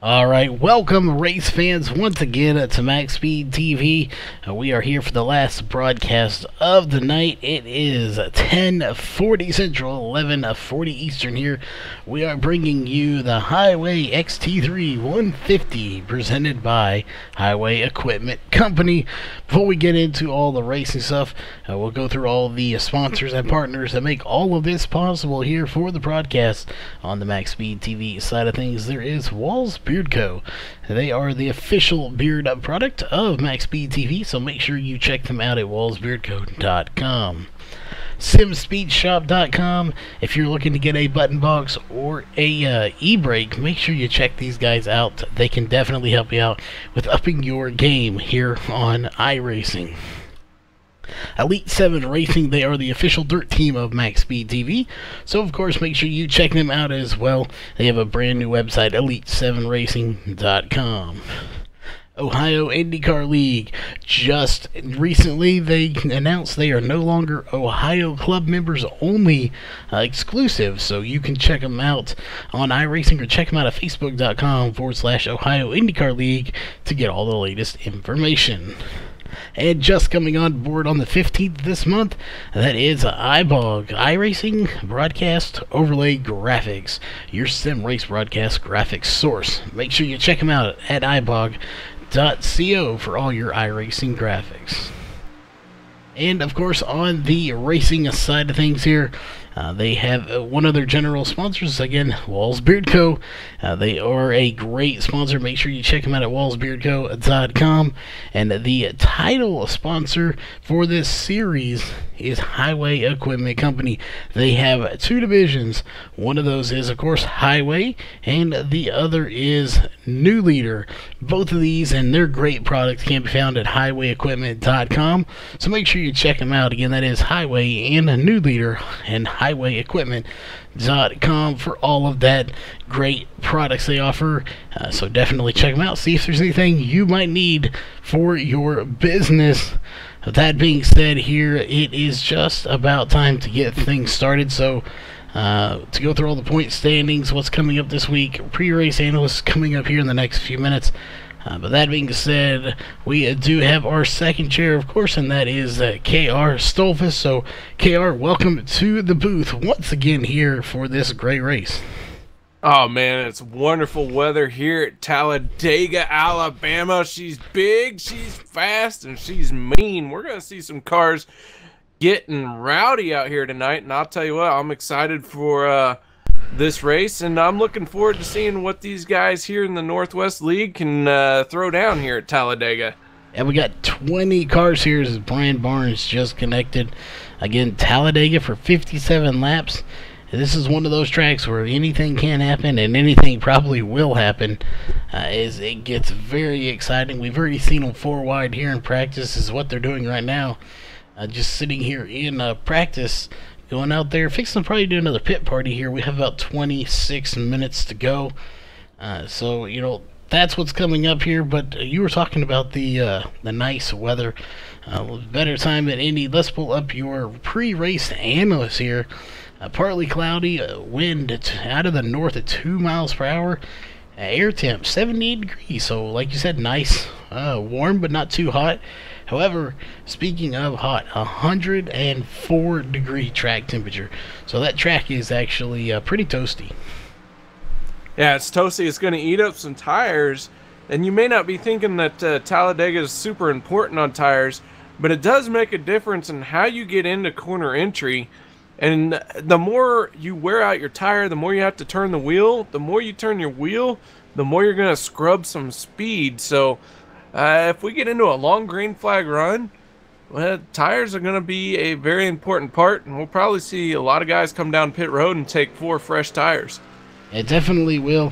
Alright, welcome race fans once again to MaxSpeedTV. We are here for the last broadcast of the night. It is 10:40 Central, 11:40 Eastern here. We are bringing you the Highway XT3 150 presented by Highway Equipment Company. Before we get into all the racing stuff, we'll go through all the sponsors and partners that make all of this possible here for the broadcast. On the MaxSpeedTV side of things, there is Walls Beard Co. They are the official beard product of MaxSpeedTV, so make sure you check them out at wallsbeardco.com. SimSpeedShop.com. If you're looking to get a button box or a e-brake, make sure you check these guys out. They can definitely help you out with upping your game here on iRacing. Elite 7 Racing, they are the official dirt team of MaxSpeedTV, so of course make sure you check them out as well. They have a brand new website, elite7racing.com. Ohio IndyCar League. Just recently they announced they are no longer Ohio Club members only exclusive, so you can check them out on iRacing or check them out at facebook.com/Ohio IndyCar League to get all the latest information. And just coming on board on the 15th this month, that is iBog, iRacing Broadcast Overlay Graphics, your sim race broadcast graphics source. Make sure you check them out at ibog.co for all your iRacing graphics. And of course, on the racing side of things here, they have one of their general sponsors, again, Walls Beard Co. They are a great sponsor. Make sure you check them out at wallsbeardco.com. And the title sponsor for this series is Highway Equipment Company. They have two divisions. One of those is, of course, Highway, and the other is New Leader. Both of these and their great products can be found at highwayequipment.com. So make sure you check them out. Again, that is Highway and New Leader and highwayequipment.com for all of that great products they offer. So definitely check them out. See if there's anything you might need for your business. That being said, here it is just about time to get things started. So to go through all the point standings, what's coming up this week, pre-race analysts coming up here in the next few minutes. But that being said, we do have our second chair, of course, and that is KR Stolfus. So, KR, welcome to the booth once again here for this great race. Oh, man, it's wonderful weather here at Talladega, Alabama. She's big, she's fast, and she's mean. We're going to see some cars getting rowdy out here tonight, and I'll tell you what, I'm excited for this race, and I'm looking forward to seeing what these guys here in the Northwest League can throw down here at Talladega. And we got 20 cars here as Brian Barnes just connected. Again, Talladega for 57 laps. This is one of those tracks where anything can happen, and anything probably will happen as it gets very exciting. We've already seen them four wide here in practice, is what they're doing right now. Just sitting here in practice, going out there, fixing to probably do another pit party here. We have about 26 minutes to go. So, you know, that's what's coming up here. But you were talking about the nice weather. Better time than any. Let's pull up your pre-race analysts here. Partly cloudy, wind out of the north at 2 miles per hour. Air temp 78 degrees. So, like you said, nice, warm but not too hot. However, speaking of hot, 104 degree track temperature. So that track is actually pretty toasty. Yeah, it's toasty. It's going to eat up some tires. And you may not be thinking that Talladega is super important on tires, but it does make a difference in how you get into corner entry. And the more you wear out your tire, the more you have to turn the wheel. The more you turn your wheel, the more you're going to scrub some speed. So if we get into a long green flag run, well, tires are going to be a very important part, and we'll probably see a lot of guys come down pit road and take 4 fresh tires. It definitely will.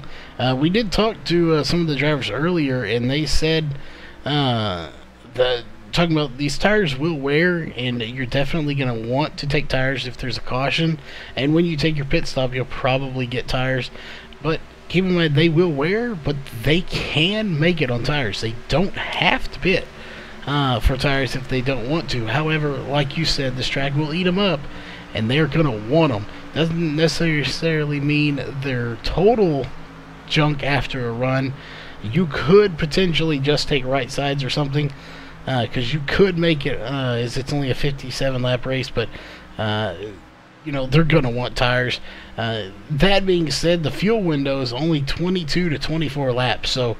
We did talk to some of the drivers earlier, and they said talking about these tires will wear, and you're definitely going to want to take tires if there's a caution. And when you take your pit stop, you'll probably get tires. But keep in mind, they will wear, but they can make it on tires. They don't have to pit for tires if they don't want to. However, like you said, this track will eat them up, and they're going to want them. Doesn't necessarily mean their total junk after a run. You could potentially just take right sides or something, because you could make it, as it's only a 57 lap race, but you know, they're going to want tires. That being said, the fuel window is only 22 to 24 laps, so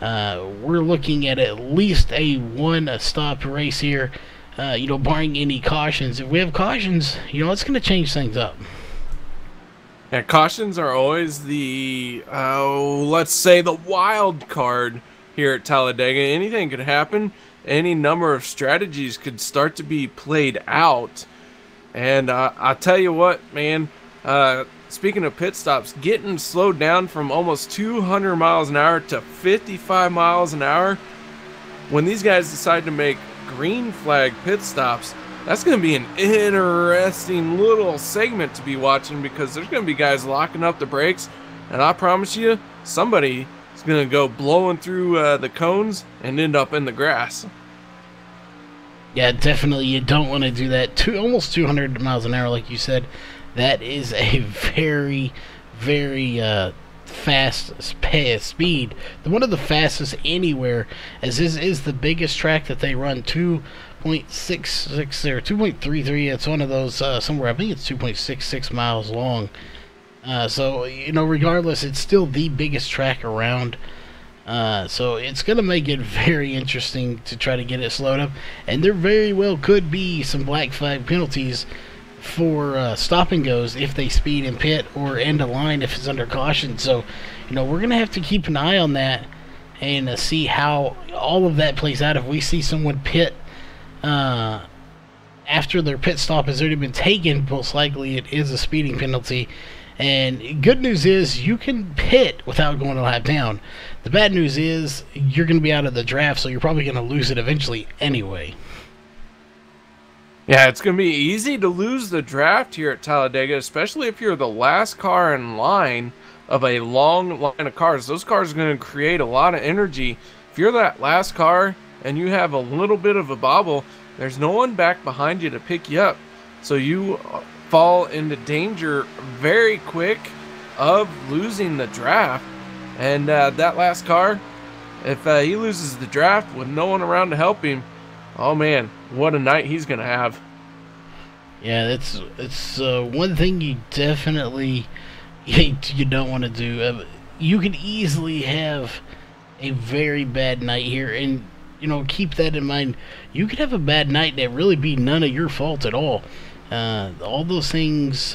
we're looking at least a one-stop race here, you know, barring any cautions. If we have cautions, you know, it's going to change things up. Yeah, cautions are always the, let's say, the wild card here at Talladega. Anything could happen. Any number of strategies could start to be played out. And I'll tell you what, man, speaking of pit stops, getting slowed down from almost 200 miles an hour to 55 miles an hour, when these guys decide to make green flag pit stops, that's going to be an interesting little segment to be watching, because there's going to be guys locking up the brakes, and I promise you, somebody is going to go blowing through the cones and end up in the grass. Yeah, definitely you don't want to do that. Almost 200 miles an hour, like you said. That is a very, very fast speed. One of the fastest anywhere, as this is the biggest track that they run, 2.66 or 2.33. It's one of those somewhere, I think it's 2.66 miles long. So, you know, regardless, it's still the biggest track around. So it's going to make it very interesting to try to get it slowed up. And there very well could be some black flag penalties for stop and goes if they speed and pit, or end a line if it's under caution. So, you know, we're going to have to keep an eye on that and see how all of that plays out. If we see someone pit after their pit stop has already been taken, most likely it is a speeding penalty. And good news is you can pit without going a lap down. The bad news is you're going to be out of the draft, so you're probably going to lose it eventually anyway. Yeah, it's going to be easy to lose the draft here at Talladega, especially if you're the last car in line of a long line of cars. Those cars are going to create a lot of energy. If you're that last car and you have a little bit of a bobble, there's no one back behind you to pick you up. So you fall into danger very quick of losing the draft. And that last car, if he loses the draft with no one around to help him, oh man, what a night he's gonna have. Yeah, it's one thing you definitely you don't want to do. You can easily have a very bad night here, and you know, keep that in mind. You could have a bad night that really be none of your fault at all. All those things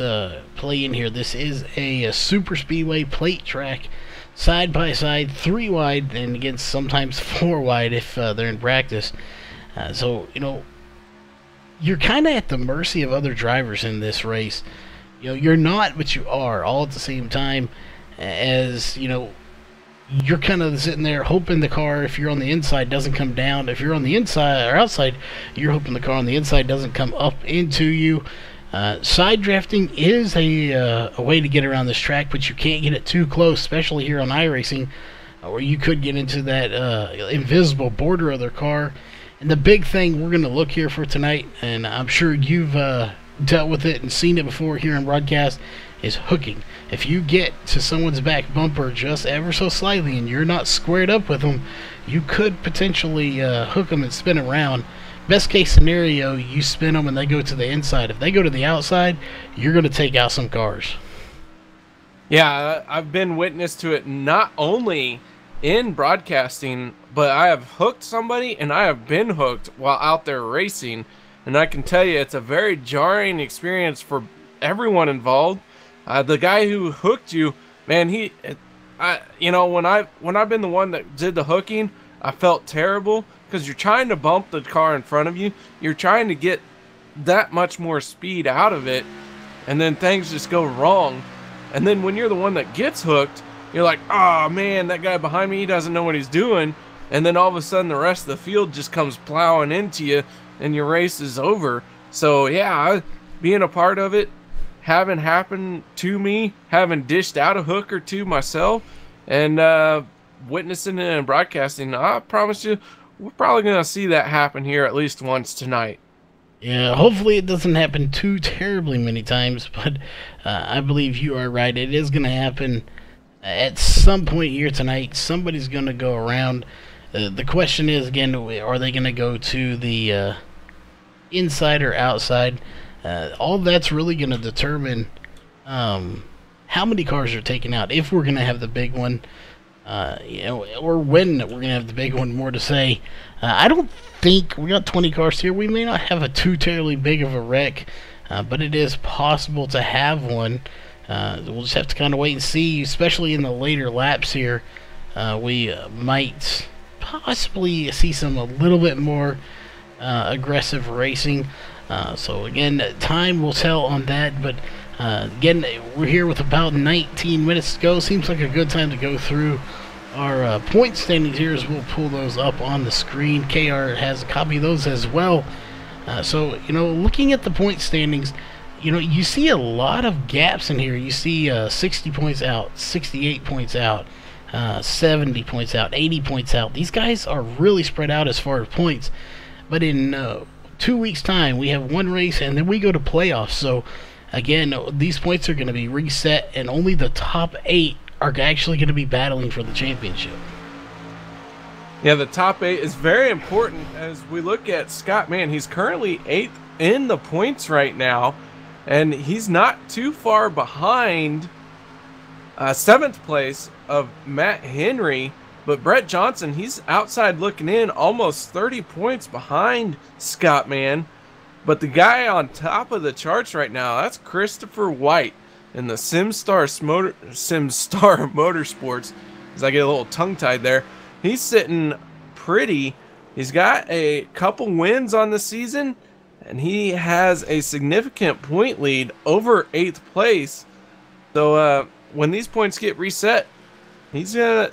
play in here. This is a super speedway plate track, side by side, 3 wide, and again sometimes 4 wide if they're in practice. So, you know, you're kind of at the mercy of other drivers in this race. You know, you're not, but you are, all at the same time. As, you know, you're kind of sitting there hoping the car, if you're on the inside, doesn't come down. If you're on the inside or outside, you're hoping the car on the inside doesn't come up into you. Side drafting is a way to get around this track, but you can't get it too close, especially here on iRacing, where you could get into that invisible border of their car. And the big thing we're going to look here for tonight, and I'm sure you've dealt with it and seen it before here in broadcast, is hooking. If you get to someone's back bumper just ever so slightly and you're not squared up with them, you could potentially hook them and spin around. Best case scenario, you spin them and they go to the inside. If they go to the outside, you're going to take out some cars. Yeah, I've been witness to it not only in broadcasting, but I have hooked somebody and I have been hooked while out there racing. And I can tell you, it's a very jarring experience for everyone involved. The guy who hooked you, man, you know, when I've been the one that did the hooking, I felt terrible, because you're trying to bump the car in front of you. You're trying to get that much more speed out of it, and then things just go wrong. And then when you're the one that gets hooked, you're like, oh man, that guy behind me, he doesn't know what he's doing. And then all of a sudden the rest of the field just comes plowing into you and your race is over. So yeah, being a part of it, having happened to me, having dished out a hook or two myself, and witnessing it and broadcasting, I promise you, we're probably going to see that happen here at least once tonight. Yeah, hopefully it doesn't happen too terribly many times, but I believe you are right. It is going to happen At some point here tonight, somebody's going to go around. The question is, again, are they going to go to the inside or outside? All that's really going to determine how many cars are taken out, if we're going to have the big one, or when we're going to have the big one, more to say. I don't think we got 20 cars here. We may not have a too terribly big of a wreck, but it is possible to have one. We'll just have to kind of wait and see, especially in the later laps here. We might possibly see some a little bit more aggressive racing. So again, time will tell on that, but again, we're here with about 19 minutes to go. Seems like a good time to go through our point standings here, as we'll pull those up on the screen. KR has a copy of those as well. So, looking at the point standings, you see a lot of gaps in here. You see 60 points out, 68 points out, 70 points out, 80 points out. These guys are really spread out as far as points. But in 2 weeks' time, we have one race, and then we go to playoffs. So, again, these points are going to be reset, and only the top 8 are actually going to be battling for the championship. Yeah, the top 8 is very important as we look at Scott. Man, he's currently 8th in the points right now, and he's not too far behind 7th place of Matt Henry. But Brett Johnson, he's outside looking in, almost 30 points behind Scott, man. But the guy on top of the charts right now, that's Christopher White in the SimStar Motorsports. As I get a little tongue-tied there. He's sitting pretty. He's got a couple wins on the season, and he has a significant point lead over 8th place. So when these points get reset, he's gonna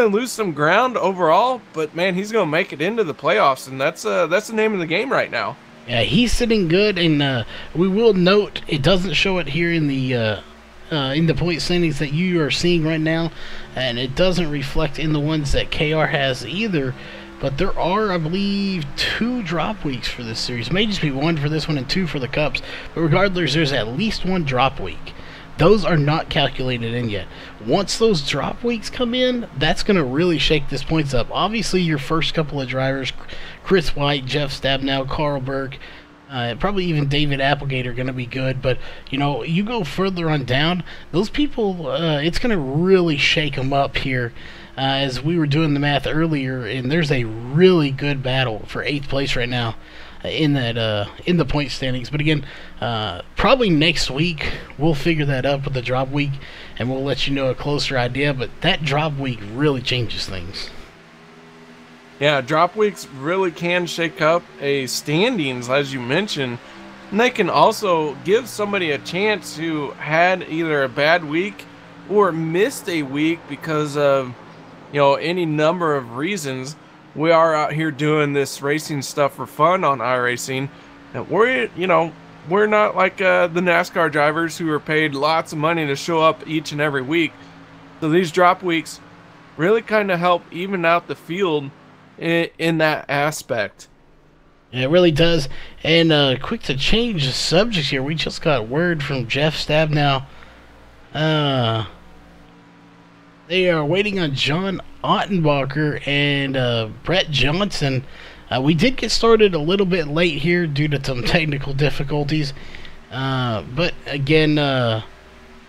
lose some ground overall, but man, he's gonna make it into the playoffs, and that's the name of the game right now. Yeah, he's sitting good, and we will note it doesn't show it here in the point standings that you are seeing right now, and it doesn't reflect in the ones that KR has either. But there are, I believe, 2 drop weeks for this series. It may just be 1 for this one and 2 for the Cups, but regardless, there's at least 1 drop week. Those are not calculated in yet. Once those drop weeks come in, that's going to really shake this points up. Obviously, your first couple of drivers, Chris White, Jeff Stabnow, Carl Burke, probably even David Applegate are going to be good. But, you go further on down, those people, it's going to really shake them up here. As we were doing the math earlier, and there's a really good battle for 8th place right now in the point standings. But again, probably next week we'll figure that up with the drop week, and we'll let you know a closer idea. But that drop week really changes things. Yeah, drop weeks really can shake up a standings, as you mentioned, and they can also give somebody a chance who had either a bad week or missed a week because of any number of reasons. We are out here doing this racing stuff for fun on iRacing, and we're not like the NASCAR drivers who are paid lots of money to show up each and every week. So these drop weeks really kind of help even out the field in that aspect. Yeah, it really does. And quick to change the subject here, we just got word from Jeff Stabnow. They are waiting on John Ottenbacher and Brett Johnson. We did get started a little bit late here due to some technical difficulties. But again, that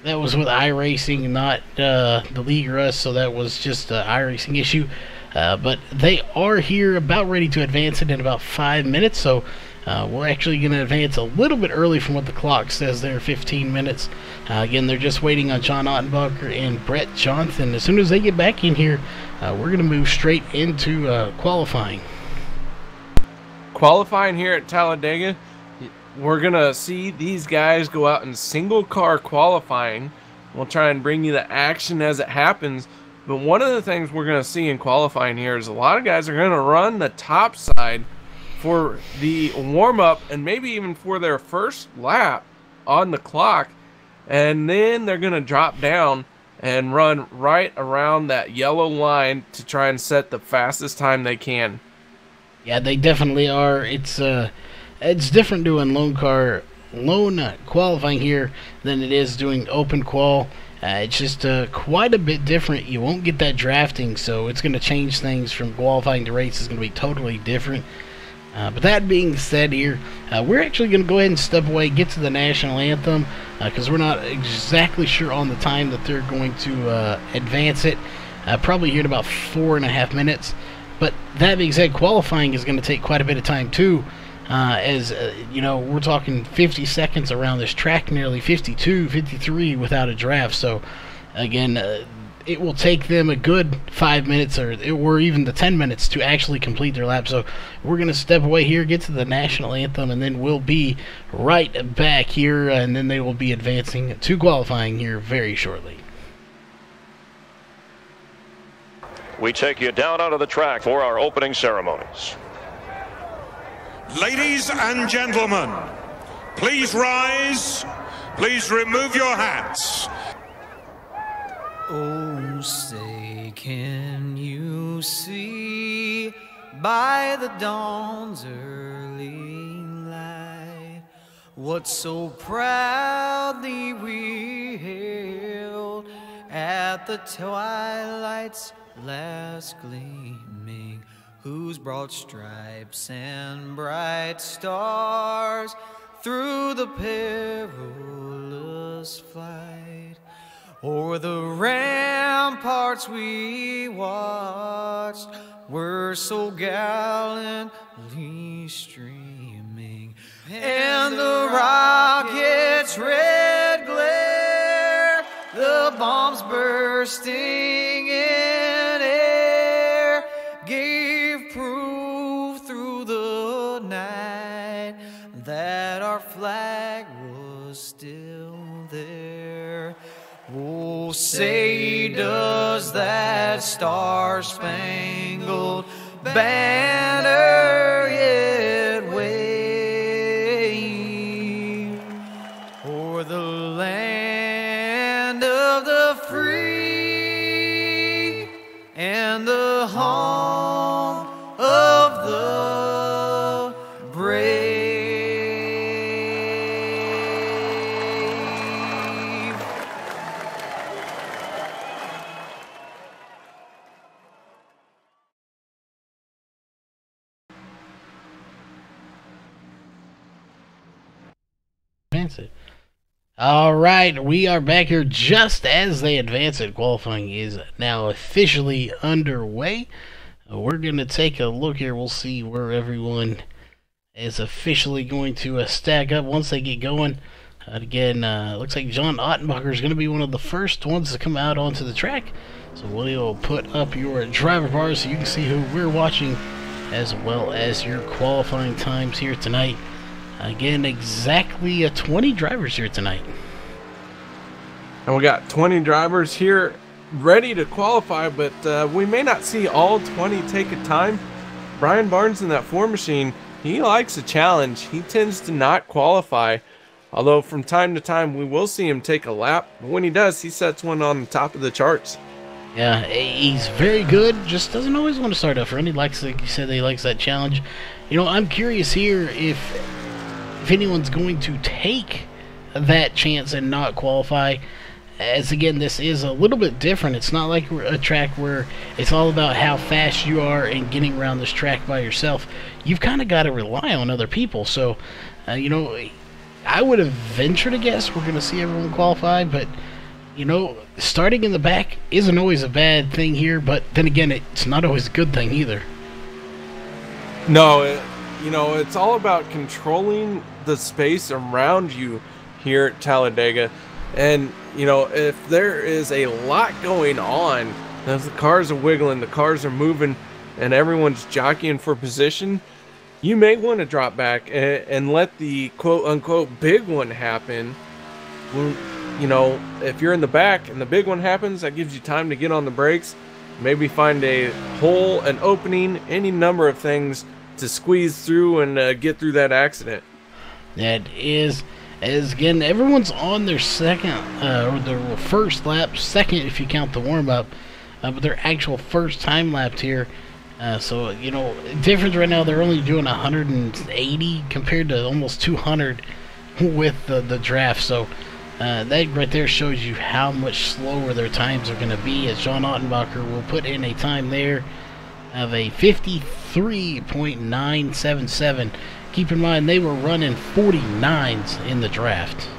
was with iRacing, not the league or us, so that was just an iRacing issue. But they are here, about ready to advance it in about 5 minutes, so we're actually going to advance a little bit early from what the clock says there, 15 minutes. Again, they're just waiting on John Ottenbacher and Brett Johnson. As soon as they get back in here, we're going to move straight into qualifying. Qualifying here at Talladega, we're going to see these guys go out in single car qualifying. We'll try and bring you the action as it happens. But one of the things we're going to see in qualifying here is a lot of guys are going to run the top side for the warm-up and maybe even for their first lap on the clock. And then they're going to drop down and run right around that yellow line to try and set the fastest time they can. Yeah, they definitely are. It's different doing lone car lone qualifying here than it is doing open qual. It's just quite a bit different. You won't get that drafting, so it's going to change things from qualifying to race. It's going to be totally different. But that being said here, we're actually going to go ahead and step away, get to the national anthem, because we're not exactly sure on the time that they're going to advance it. Probably here in about 4.5 minutes. But that being said, qualifying is going to take quite a bit of time too. You know, we're talking 50 seconds around this track, nearly 52, 53 without a draft. So, again, it will take them a good 5 minutes or even the 10 minutes to actually complete their lap. So, we're going to step away here, get to the national anthem, and then we'll be right back here, and then they will be advancing to qualifying here very shortly. We take you down onto the track for our opening ceremonies. Ladies and gentlemen, please rise. Please remove your hats. Oh, say, can you see by the dawn's early light what so proudly we hailed at the twilight's last gleaming, whose broad stripes and bright stars through the perilous flight o'er the ramparts we watched were so gallantly streaming, and the rocket's red glare, the bombs bursting in air, gave proof through the night that our flag was still there. Oh, say, does that star-spangled banner yet wave o'er the land of the free and the home of the brave? It. All right, we are back here just as they advance it. Qualifying is now officially underway. We're going to take a look here. We'll see where everyone is officially going to stack up once they get going. Again, looks like John Ottenbacher is going to be one of the first ones to come out onto the track. So we'll put up your driver bars so you can see who we're watching, as well as your qualifying times here tonight. Again, exactly 20 drivers here tonight. And we got 20 drivers here ready to qualify, but we may not see all 20 take a time. Brian Barnes in that 4 machine, he likes a challenge. He tends to not qualify, although from time to time we will see him take a lap. But when he does, he sets one on the top of the charts. Yeah, he's very good, just doesn't always want to start up front. He likes, like you said, he likes that challenge. You know, I'm curious here if anyone's going to take that chance and not qualify, as again, this is a little bit different. It's not like a track where it's all about how fast you are and getting around this track by yourself. You've kind of got to rely on other people. So, you know, I would have ventured to guess we're going to see everyone qualify, but, you know, starting in the back isn't always a bad thing here, but then again, it's not always a good thing either. No, you know, it's all about controlling the space around you here at Talladega. And, you know, if there is a lot going on, as the cars are wiggling, the cars are moving, and everyone's jockeying for position, you may want to drop back and let the quote-unquote big one happen. Well, you know, if you're in the back and the big one happens, that gives you time to get on the brakes, maybe find a hole, an opening, any number of things to squeeze through and get through that accident. That is, as again, everyone's on their second, or their first lap, second if you count the warm-up, but their actual first time lapse here. So, you know, difference right now, they're only doing 180 compared to almost 200 with the draft. So that right there shows you how much slower their times are going to be, as John Ottenbacher will put in a time there of a 53.977. Keep in mind, they were running 49s in the draft.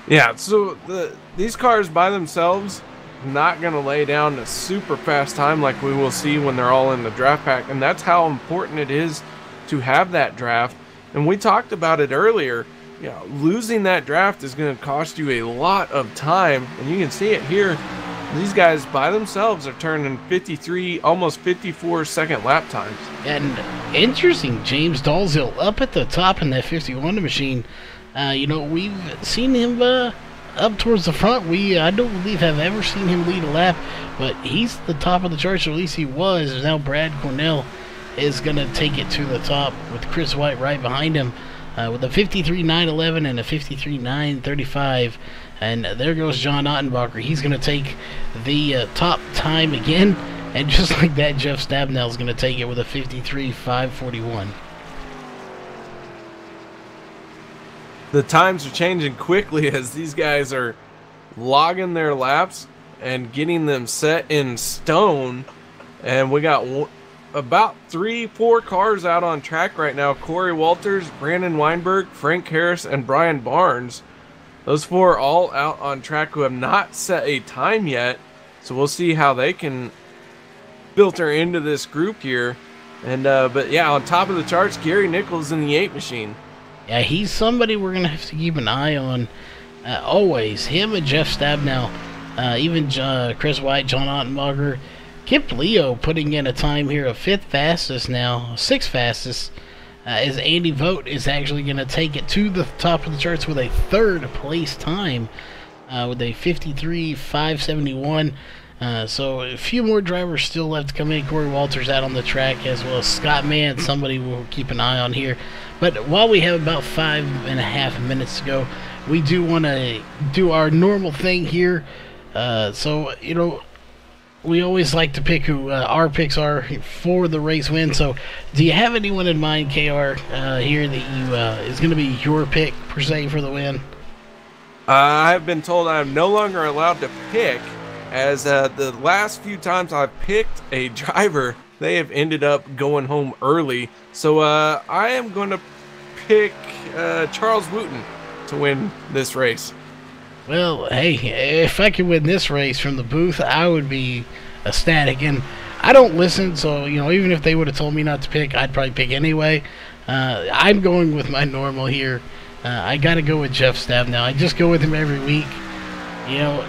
Yeah, so these cars by themselves not going to lay down a super fast time like we will see when they're all in the draft pack, and that's how important it is to have that draft. And we talked about it earlier. You know, losing that draft is going to cost you a lot of time, and you can see it here. These guys by themselves are turning 53, almost 54 second lap times. And interesting, James Dalzell up at the top in that 51 machine. You know, we've seen him up towards the front. I don't believe have ever seen him lead a lap, but he's the top of the charts, or at least he was. Now Brad Cornell is going to take it to the top with Chris White right behind him with a 53.911 and a 53.935. And there goes John Ottenbacher. He's going to take the top time again. And just like that, Jeff Stabnell is going to take it with a 53.541. The times are changing quickly as these guys are logging their laps and getting them set in stone. And we got about 3-4 cars out on track right now. Corey Walters, Brandon Weinberg, Frank Harris, and Brian Barnes. Those 4 are all out on track who have not set a time yet. So we'll see how they can filter into this group here. And but yeah, on top of the charts, Gary Nichols in the 8 machine. Yeah, he's somebody we're going to have to keep an eye on always. Him and Jeff Stabnell, even Chris White, John Ottenbacher, Kip Leo putting in a time here of 5th fastest now, 6th fastest, as Andy Vogt is actually going to take it to the top of the charts with a 3rd place time with a 53.571. So a few more drivers still left to come in. Corey Walters out on the track, as well as Scott Mann, somebody we'll keep an eye on here. But while we have about 5.5 minutes to go, we do want to do our normal thing here. So, you know, we always like to pick who our picks are for the race win. So do you have anyone in mind, KR, here that you is going to be your pick, per se, for the win? I have been told I am no longer allowed to pick, as the last few times I've picked a driver, they have ended up going home early. So I am going to pick Charles Wooten to win this race. Well, hey, if I could win this race from the booth, I would be ecstatic. And I don't listen, so, you know, even if they would have told me not to pick, I'd probably pick anyway. I'm going with my normal here. I got to go with Jeff Stabnell. I just go with him every week. You know,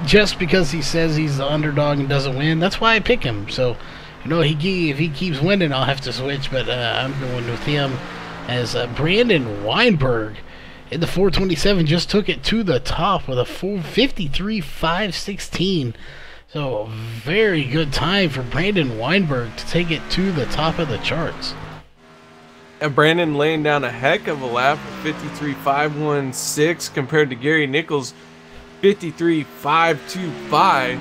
just because he says he's the underdog and doesn't win, that's why I pick him. So, you know, if he keeps winning, I'll have to switch, but I'm going with him, as Brandon Weinberg in the 427 just took it to the top with a 53.516. So, very good time for Brandon Weinberg to take it to the top of the charts. And Brandon laying down a heck of a lap of 53.516 compared to Gary Nichols' 53.525.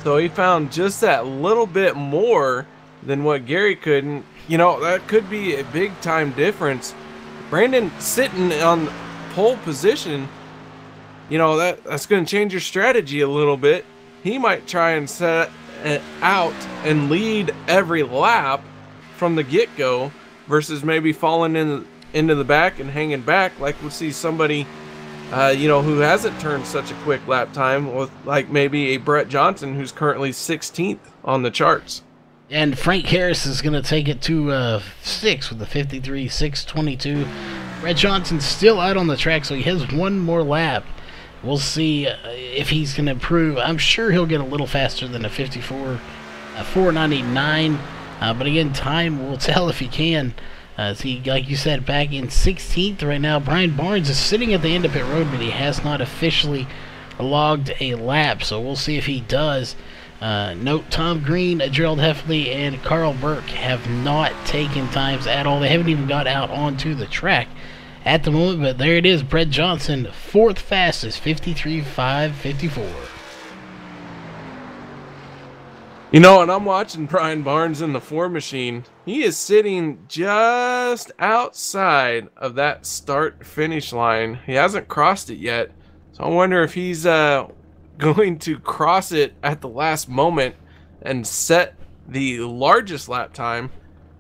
So he found just that little bit more than what Gary couldn't. You know, that could be a big time difference. Brandon sitting on pole position, you know, that's going to change your strategy a little bit. He might try and set it out and lead every lap from the get-go versus maybe falling into the back and hanging back, like we'll see somebody you know, who hasn't turned such a quick lap time, with like maybe a Brett Johnson, who's currently 16th on the charts. And Frank Harris is going to take it to 6 with a 53.622. Brett Johnson's still out on the track, so he has one more lap. We'll see if he's going to improve. I'm sure he'll get a little faster than a 4.99. But again, time will tell if he can. See, like you said, back in 16th right now. Brian Barnes is sitting at the end of pit road, but he has not officially logged a lap, so we'll see if he does. Note, Tom Green, Gerald Heffley, and Carl Burke have not taken times at all. They haven't even got out onto the track at the moment, but there it is. Brett Johnson, 4th fastest, 53.554. You know, and I'm watching Brian Barnes in the 4 machine. He is sitting just outside of that start-finish line. He hasn't crossed it yet. So I wonder if he's going to cross it at the last moment and set the largest lap time,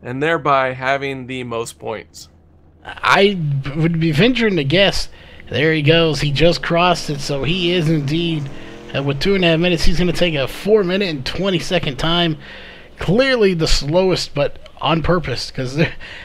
and thereby having the most points. I would be venturing to guess. There he goes. He just crossed it, so he is indeed... with 2.5 minutes, he's going to take a 4-minute and 20-second time. Clearly the slowest, but on purpose, because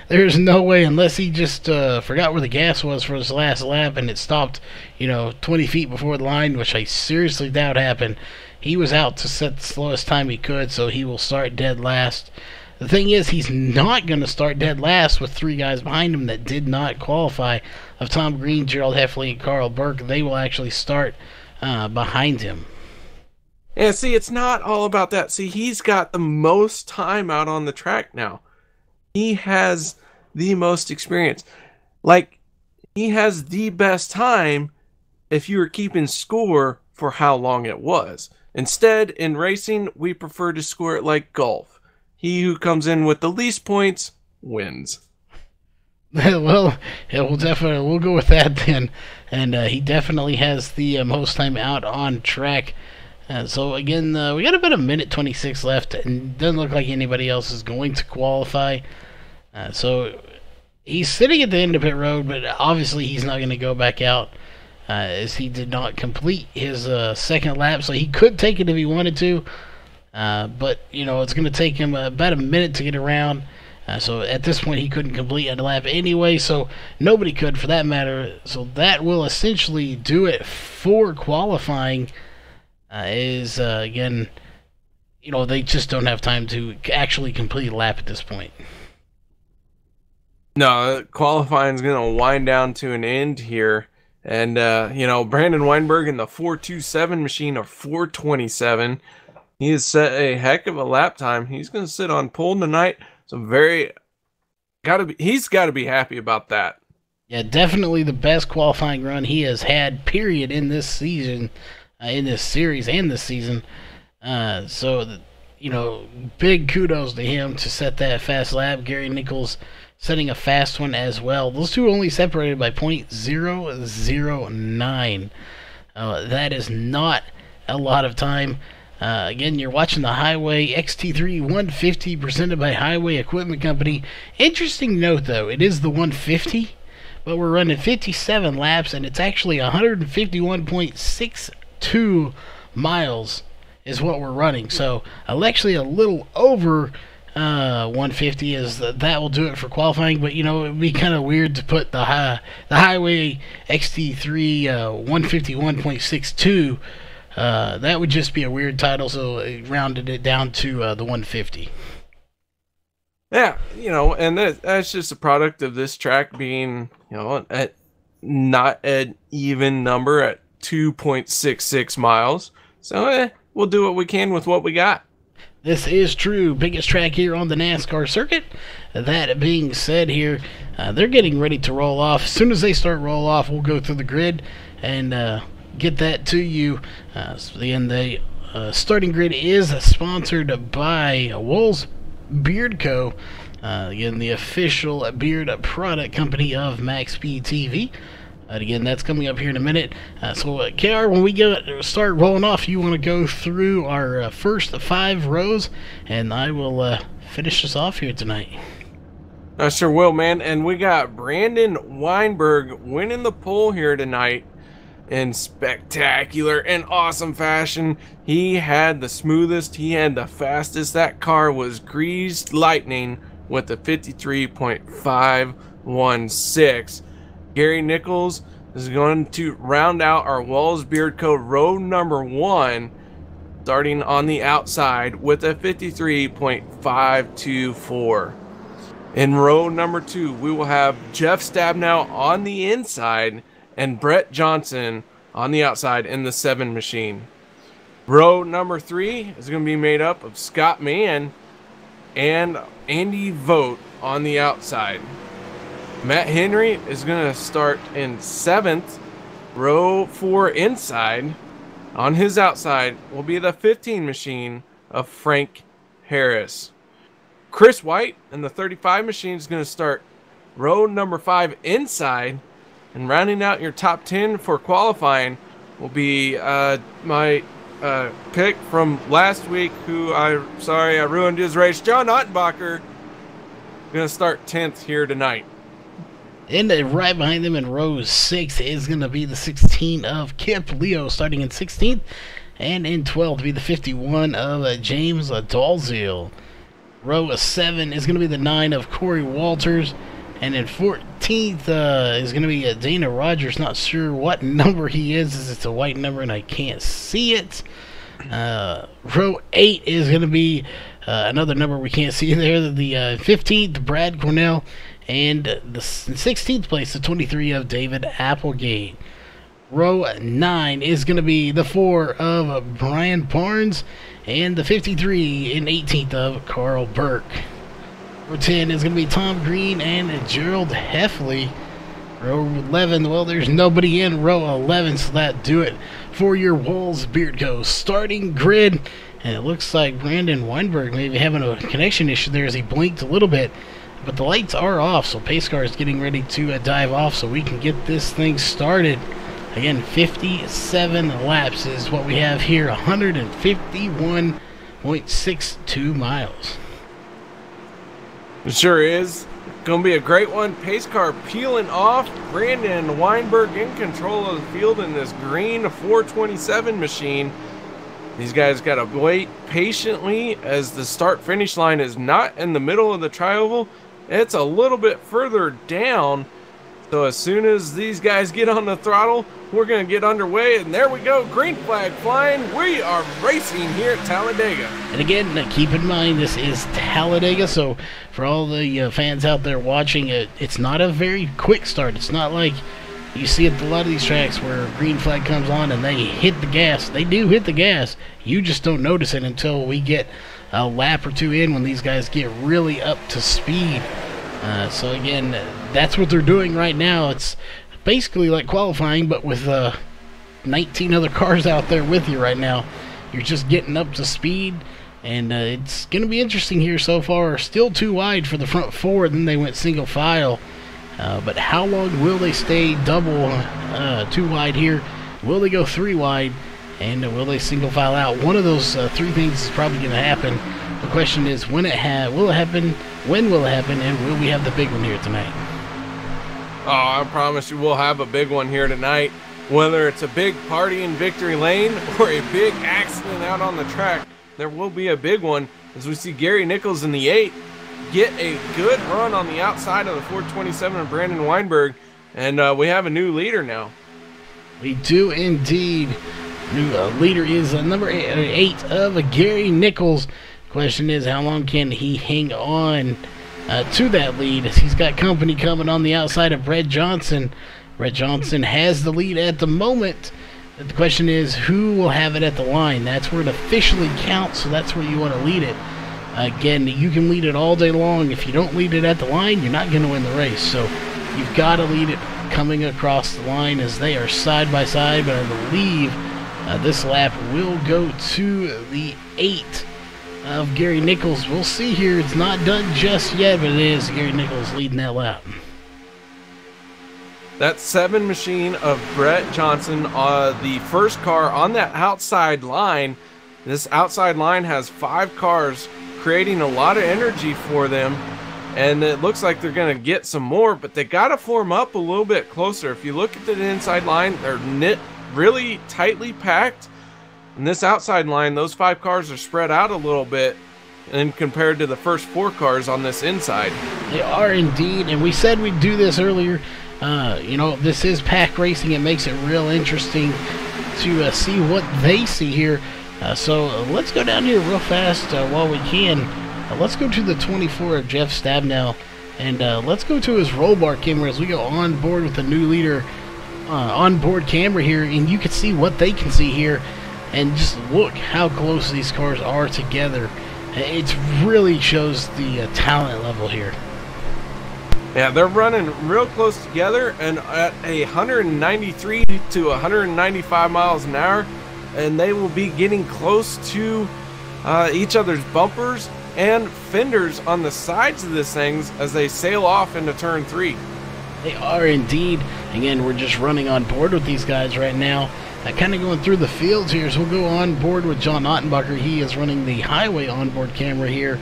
there's no way, unless he just forgot where the gas was for his last lap and it stopped, 20 feet before the line, which I seriously doubt happened. He was out to set the slowest time he could, so he will start dead last. The thing is, he's not going to start dead last with 3 guys behind him that did not qualify, of Tom Green, Gerald Heffley, and Carl Burke. They will actually start behind him. Yeah, see, it's not all about that. See, he's got the most time out on the track now. He has the most experience. Like, he has the best time if you were keeping score for how long it was. Instead, in racing, we prefer to score it like golf. He who comes in with the least points wins. Well, yeah, we'll go with that then. And he definitely has the most time out on track. So again, we got about 1:26 left, and doesn't look like anybody else is going to qualify. So he's sitting at the end of pit road, but obviously he's not going to go back out, as he did not complete his second lap. So he could take it if he wanted to, but it's going to take him about a minute to get around. So at this point, he couldn't complete a lap anyway, so nobody could for that matter. So that will essentially do it for qualifying. Again, they just don't have time to actually complete a lap at this point. No, qualifying is going to wind down to an end here. And, Brandon Weinberg in the 4.27 machine of 4.27. He has set a heck of a lap time. He's going to sit on pole tonight. So he's got to be happy about that. Yeah, definitely the best qualifying run he has had, period, in this season, in this series and this season. So, big kudos to him to set that fast lap. Gary Nichols setting a fast one as well. Those two only separated by .009. That is not a lot of time. Again, you're watching the Highway XT3 150 presented by Highway Equipment Company. Interesting note, though, it is the 150, but we're running 57 laps, and it's actually 151.62 miles is what we're running. So, actually a little over 150 is that will do it for qualifying, but it would be kind of weird to put the Highway XT3 151.62. That would just be a weird title, so it rounded it down to the 150. Yeah, and that's just a product of this track being, at not an even number at 2.66 miles. So we'll do what we can with what we got. This is true. Biggest track here on the NASCAR circuit. That being said here, they're getting ready to roll off. As soon as they start roll off, we'll go through the grid and get that to you. So the starting grid is sponsored by Wool's Beard Co. Again, the official beard product company of MaxSpeedTV. Again, that's coming up here in a minute. So, KR, when we start rolling off, you want to go through our first 5 rows, and I will finish us off here tonight. I sure will, man. And we got Brandon Weinberg winning the pole here tonight in spectacular and awesome fashion. He had the smoothest, he had the fastest. That car was greased lightning with a 53.516. Gary Nichols is going to round out our Wells Beard Co. row number 1, starting on the outside with a 53.524. In row number 2, we will have Jeff Stabnow on the inside and Brett Johnson on the outside in the 7 machine. Row number 3 is going to be made up of Scott Mann and Andy Vogt on the outside. Matt Henry is going to start in 7th. Row 4 inside. On his outside will be the 15 machine of Frank Harris. Chris White and the 35 machine is going to start row number 5 inside, and rounding out your top 10 for qualifying will be my pick from last week, who I ruined his race, John Ottenbacher, going to start 10th here tonight. And right behind them in row 6 is going to be the 16 of Kip Leo, starting in 16th, and in 12th be the 51 of James Dalziel. Row 7 is going to be the 9 of Corey Walters, and in 14th is going to be Dana Rogers. Not sure what number he is, as it's a white number and I can't see it. Row 8 is going to be another number we can't see there. The 15th, Brad Cornell, and the 16th place, the 23 of David Applegate. Row 9 is going to be the 4 of Brian Barnes, and the 53 and 18th of Carl Burke. Row 10 is going to be Tom Green and Gerald Heffley. Row 11, well, there's nobody in row 11, so that do it for your Walls Beard Co. starting grid. And it looks like Brandon Weinberg may be having a connection issue there as he blinked a little bit. But the lights are off, so Pace Car is getting ready to dive off so we can get this thing started. Again, 57 laps is what we have here, 151.62 miles. It sure is. Going to be a great one. Pace car peeling off. Brandon Weinberg in control of the field in this green 427 machine. These guys got to wait patiently as the start-finish line is not in the middle of the tri-oval. It's a little bit further down. So as soon as these guys get on the throttle, we're going to get underway. And there we go. Green flag flying. We are racing here at Talladega. And again, keep in mind, this is Talladega. So for all the fans out there watching it, it's not a very quick start. It's not like you see at a lot of these tracks where green flag comes on and they hit the gas. They do hit the gas. You just don't notice it until we get a lap or two in, when these guys get really up to speed. So again, that's what they're doing right now. It's basically like qualifying, but with 19 other cars out there with you right now. You're just getting up to speed, and it's going to be interesting here so far. Still too wide for the front four, then they went single file. But how long will they stay double too wide here? Will they go 3 wide? And will they single file out? One of those 3 things is probably going to happen. The question is, when will it happen? When will it happen? And will we have the big one here tonight? Oh, I promise you we'll have a big one here tonight. Whether it's a big party in Victory Lane or a big accident out on the track, there will be a big one as we see Gary Nichols in the 8 get a good run on the outside of the 427 of Brandon Weinberg. And we have a new leader now. We do indeed. New leader is number 8 of Gary Nichols. Question is, how long can he hang on to that lead, as he's got company coming on the outside of Brett Johnson. Brett Johnson has the lead at the moment. The question is, who will have it at the line? That's where it officially counts, so that's where you want to lead it. Again, you can lead it all day long. If you don't lead it at the line, you're not going to win the race. So you've got to lead it coming across the line, as they are side by side. But I believe this lap will go to the 8 of Gary Nichols. We'll see here. It's not done just yet, but it is Gary Nichols leading that lap. That 7 machine of Brett Johnson, the first car on that outside line. This outside line has 5 cars, creating a lot of energy for them, and it looks like they're going to get some more, but they got to form up a little bit closer. If you look at the inside line, they're knit really tightly packed. And this outside line, those 5 cars are spread out a little bit, and compared to the first 4 cars on this inside. They are indeed, and we said we'd do this earlier. You know, this is pack racing. It makes it real interesting to see what they see here. So let's go down here real fast while we can. Let's go to the 24 of Jeff Stabnell, and let's go to his roll bar camera as we go on board with the new leader onboard camera here, and you can see what they can see here. And just look how close these cars are together. It really shows the talent level here. Yeah, they're running real close together, and at 193 to 195 miles an hour, and they will be getting close to each other's bumpers and fenders on the sides of these things as they sail off into turn 3. They are indeed. Again, we're just running on board with these guys right now. Kind of going through the fields here, so we'll go on board with John Ottenbacher. He is running the highway onboard camera here.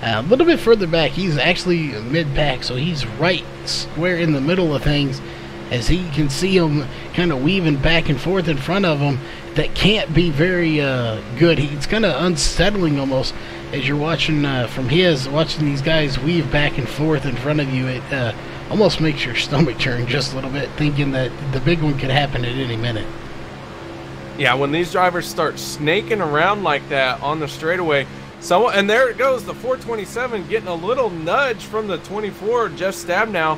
A little bit further back, he's actually mid-pack, so he's right square in the middle of things, as he can see him kind of weaving back and forth in front of him. That can't be very good. It's kind of unsettling almost as you're watching watching these guys weave back and forth in front of you. It almost makes your stomach turn just a little bit, thinking that the big one could happen at any minute. Yeah, when these drivers start snaking around like that on the straightaway, and there it goes, the 427 getting a little nudge from the 24, Jeff Stabnow.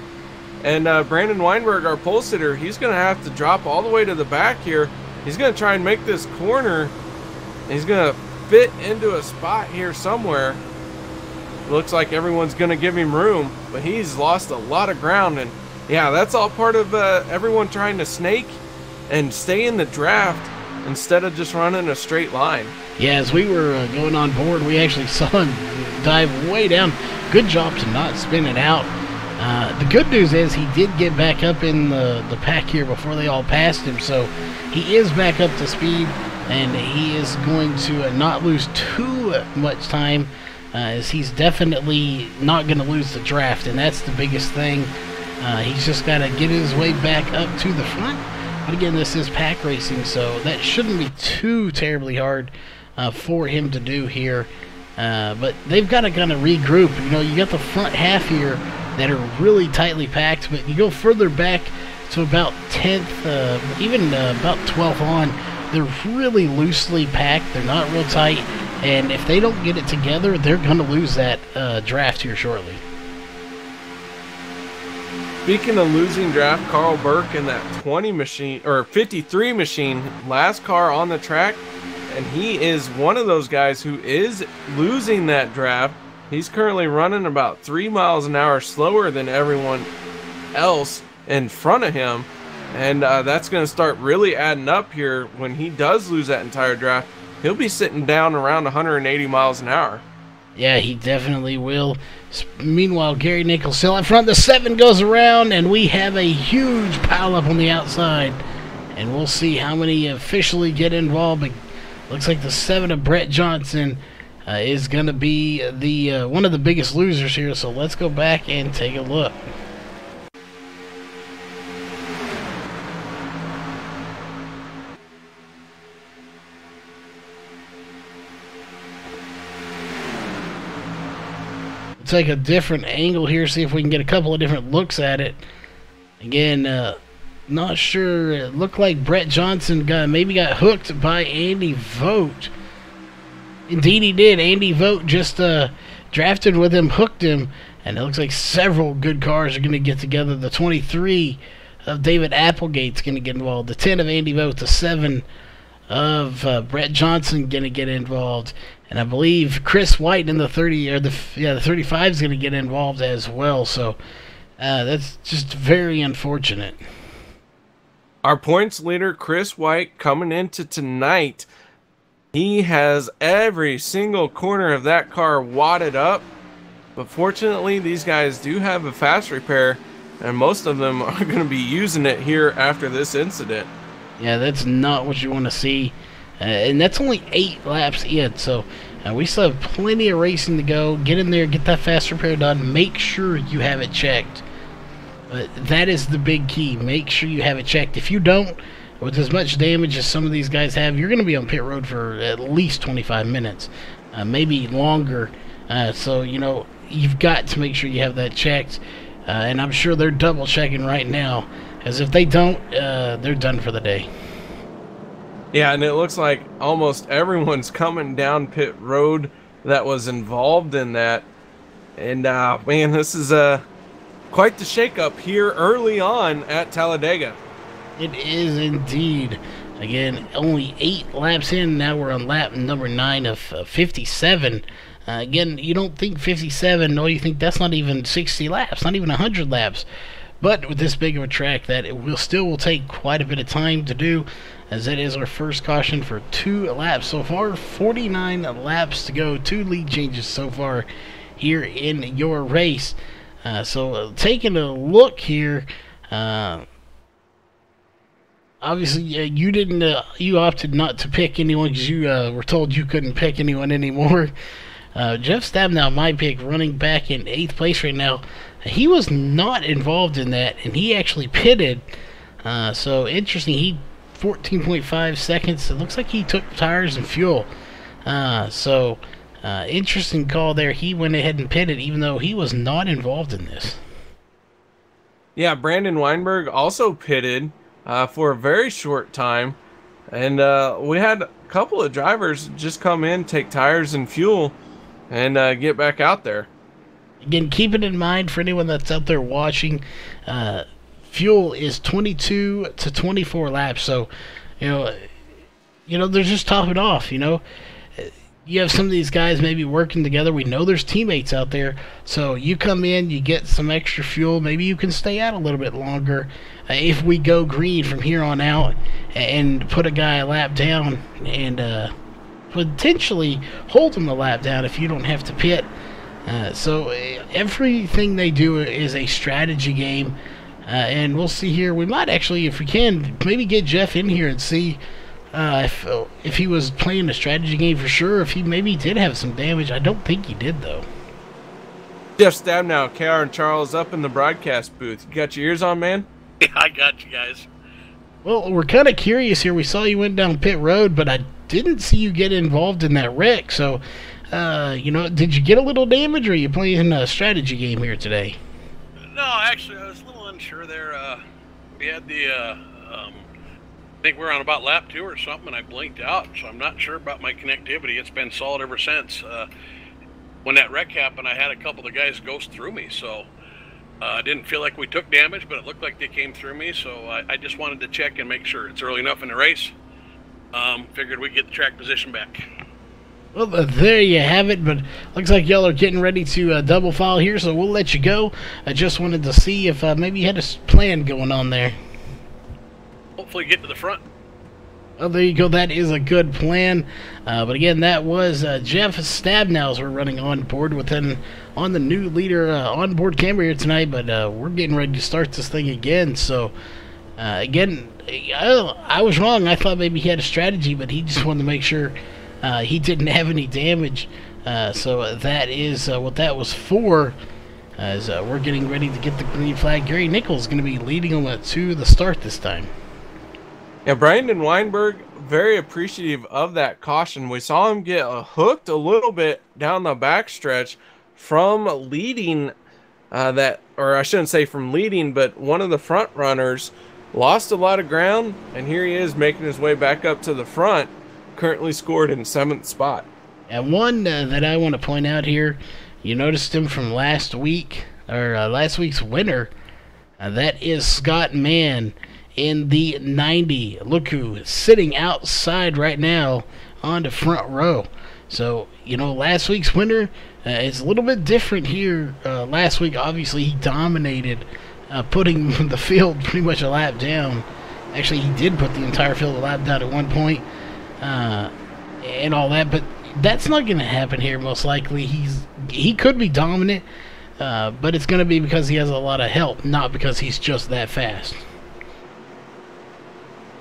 And Brandon Weinberg, our pole sitter, he's going to have to drop all the way to the back here. He's going to try and make this corner. He's going to fit into a spot here somewhere. Looks like everyone's going to give him room, but he's lost a lot of ground. And yeah, that's all part of everyone trying to snake and stay in the draft instead of just running a straight line. Yeah, as we were going on board, we actually saw him dive way down. Good job to not spin it out. The good news is he did get back up in the pack here before they all passed him, so he is back up to speed, and he is going to not lose too much time, as he's definitely not going to lose the draft, and that's the biggest thing. He's just got to get his way back up to the front. But again, this is pack racing, so that shouldn't be too terribly hard for him to do here. But they've got to kind of regroup. You know, you got the front half here that are really tightly packed, but you go further back to about 10th, even about 12th on, they're really loosely packed. They're not real tight, and if they don't get it together, they're going to lose that draft here shortly. Speaking of losing draft, Carl Burke in that 53 machine, last car on the track, and he is one of those guys who is losing that draft. He's currently running about 3 miles an hour slower than everyone else in front of him, and that's going to start really adding up here when he does lose that entire draft. He'll be sitting down around 180 miles an hour. Yeah, he definitely will. Meanwhile, Gary Nichols still in front. The 7 goes around, and we have a huge pileup on the outside. And we'll see how many officially get involved. But looks like the 7 of Brett Johnson is going to be the one of the biggest losers here. So let's go back and take a look. Take a different angle here, see if we can get a couple of different looks at it. Again, not sure. It looked like Brett Johnson maybe got hooked by Andy Vogt. Indeed he did. Andy Vogt just drafted with him, hooked him, and it looks like several good cars are going to get together. The 23 of David Applegate's going to get involved. The 10 of Andy Vogt, the 7 of Brett Johnson going to get involved. And I believe Chris White in the 35 is going to get involved as well. So that's just very unfortunate. Our points leader, Chris White, coming into tonight, he has every single corner of that car wadded up. But fortunately, these guys do have a fast repair, and most of them are going to be using it here after this incident. Yeah, that's not what you want to see. And that's only 8 laps in, so we still have plenty of racing to go. Get in there, get that fast repair done. Make sure you have it checked. But that is the big key. Make sure you have it checked. If you don't, with as much damage as some of these guys have, you're going to be on pit road for at least 25 minutes, maybe longer. So, you know, you've got to make sure you have that checked. And I'm sure they're double checking right now, as if they don't, they're done for the day. Yeah, and it looks like almost everyone's coming down pit road that was involved in that. And, man, this is quite the shakeup here early on at Talladega. It is indeed. Again, only 8 laps in. Now we're on lap number 9 of 57. Again, you don't think 57. No, you think that's not even 60 laps, not even 100 laps. But with this big of a track, that it will take quite a bit of time to do. as that is our first caution for 2 laps so far. 49 laps to go, 2 lead changes so far here in your race. So taking a look here, obviously you didn't, you opted not to pick anyone because you were told you couldn't pick anyone anymore. Jeff Stabnow, my pick, running back in 8th place right now. He was not involved in that, and he actually pitted. So interesting. He 14.5 seconds. It looks like he took tires and fuel. Interesting call there. He went ahead and pitted, even though he was not involved in this. Yeah, Brandon Weinberg also pitted for a very short time, and we had a couple of drivers just come in, take tires and fuel, and get back out there. Again, keep it in mind for anyone that's out there watching, fuel is 22 to 24 laps, so you know they're just topping off. You have some of these guys maybe working together. We know there's teammates out there, so you come in, you get some extra fuel. Maybe you can stay out a little bit longer if we go green from here on out, and put a guy a lap down, and potentially hold him a lap down if you don't have to pit. So everything they do is a strategy game, and we'll see here. We might actually, if we can, maybe get Jeff in here and see if he was playing a strategy game for sure. If he maybe did have some damage. I don't think he did, though. Jeff Stabnow, KR and Charles up in the broadcast booth. You got your ears on, man? Yeah, I got you guys. Well, we're kind of curious here. We saw you went down pit road, but I didn't see you get involved in that wreck. So, did you get a little damage, or are you playing a strategy game here today? No, actually, I was a little unsure there. We had I think we were on about lap 2 or something, and I blinked out, so I'm not sure about my connectivity. It's been solid ever since. When that wreck happened, I had a couple of the guys ghost through me, so I didn't feel like we took damage, but it looked like they came through me, so I just wanted to check and make sure. It's early enough in the race. Figured we'd get the track position back. Well, there you have it, but looks like y'all are getting ready to double file here, so we'll let you go. I just wanted to see if maybe you had a plan going on there. Hopefully get to the front. Well, there you go. That is a good plan. But again, that was Jeff Stabnow. We're running on board on the new leader onboard camera here tonight, but we're getting ready to start this thing again. So, again, I was wrong. I thought maybe he had a strategy, but he just wanted to make sure he didn't have any damage. So that is what that was for, as we're getting ready to get the green flag. Gary Nichols is going to be leading them to the start this time. Yeah, Brandon Weinberg, very appreciative of that caution. We saw him get hooked a little bit down the backstretch from leading or I shouldn't say from leading, but one of the front runners lost a lot of ground, and here he is making his way back up to the front, currently scored in 7th spot. And one that I want to point out here, you noticed him from last week, or last week's winner. That is Scott Mann in the 90. Look who's sitting outside right now on the front row. So, last week's winner is a little bit different here. Last week, obviously, he dominated, putting the field pretty much a lap down. Actually, he did put the entire field a lap down at one point, and all that. But that's not going to happen here, most likely. He could be dominant, but it's going to be because he has a lot of help, not because he's just that fast.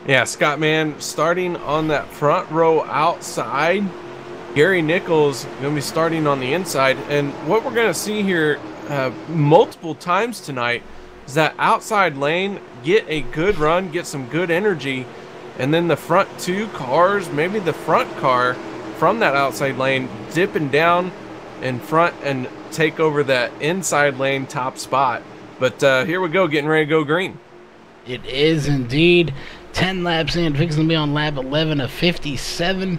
Yeah, Scott Mann starting on that front row outside. Gary Nichols going to be starting on the inside. And what we're going to see here multiple times tonight is that outside lane, get a good run, get some good energy, and then the front 2 cars, maybe the front car from that outside lane, dipping down in front and take over that inside lane top spot. But here we go, getting ready to go green. It is indeed. 10 laps in, fixing to be on lap 11 of 57,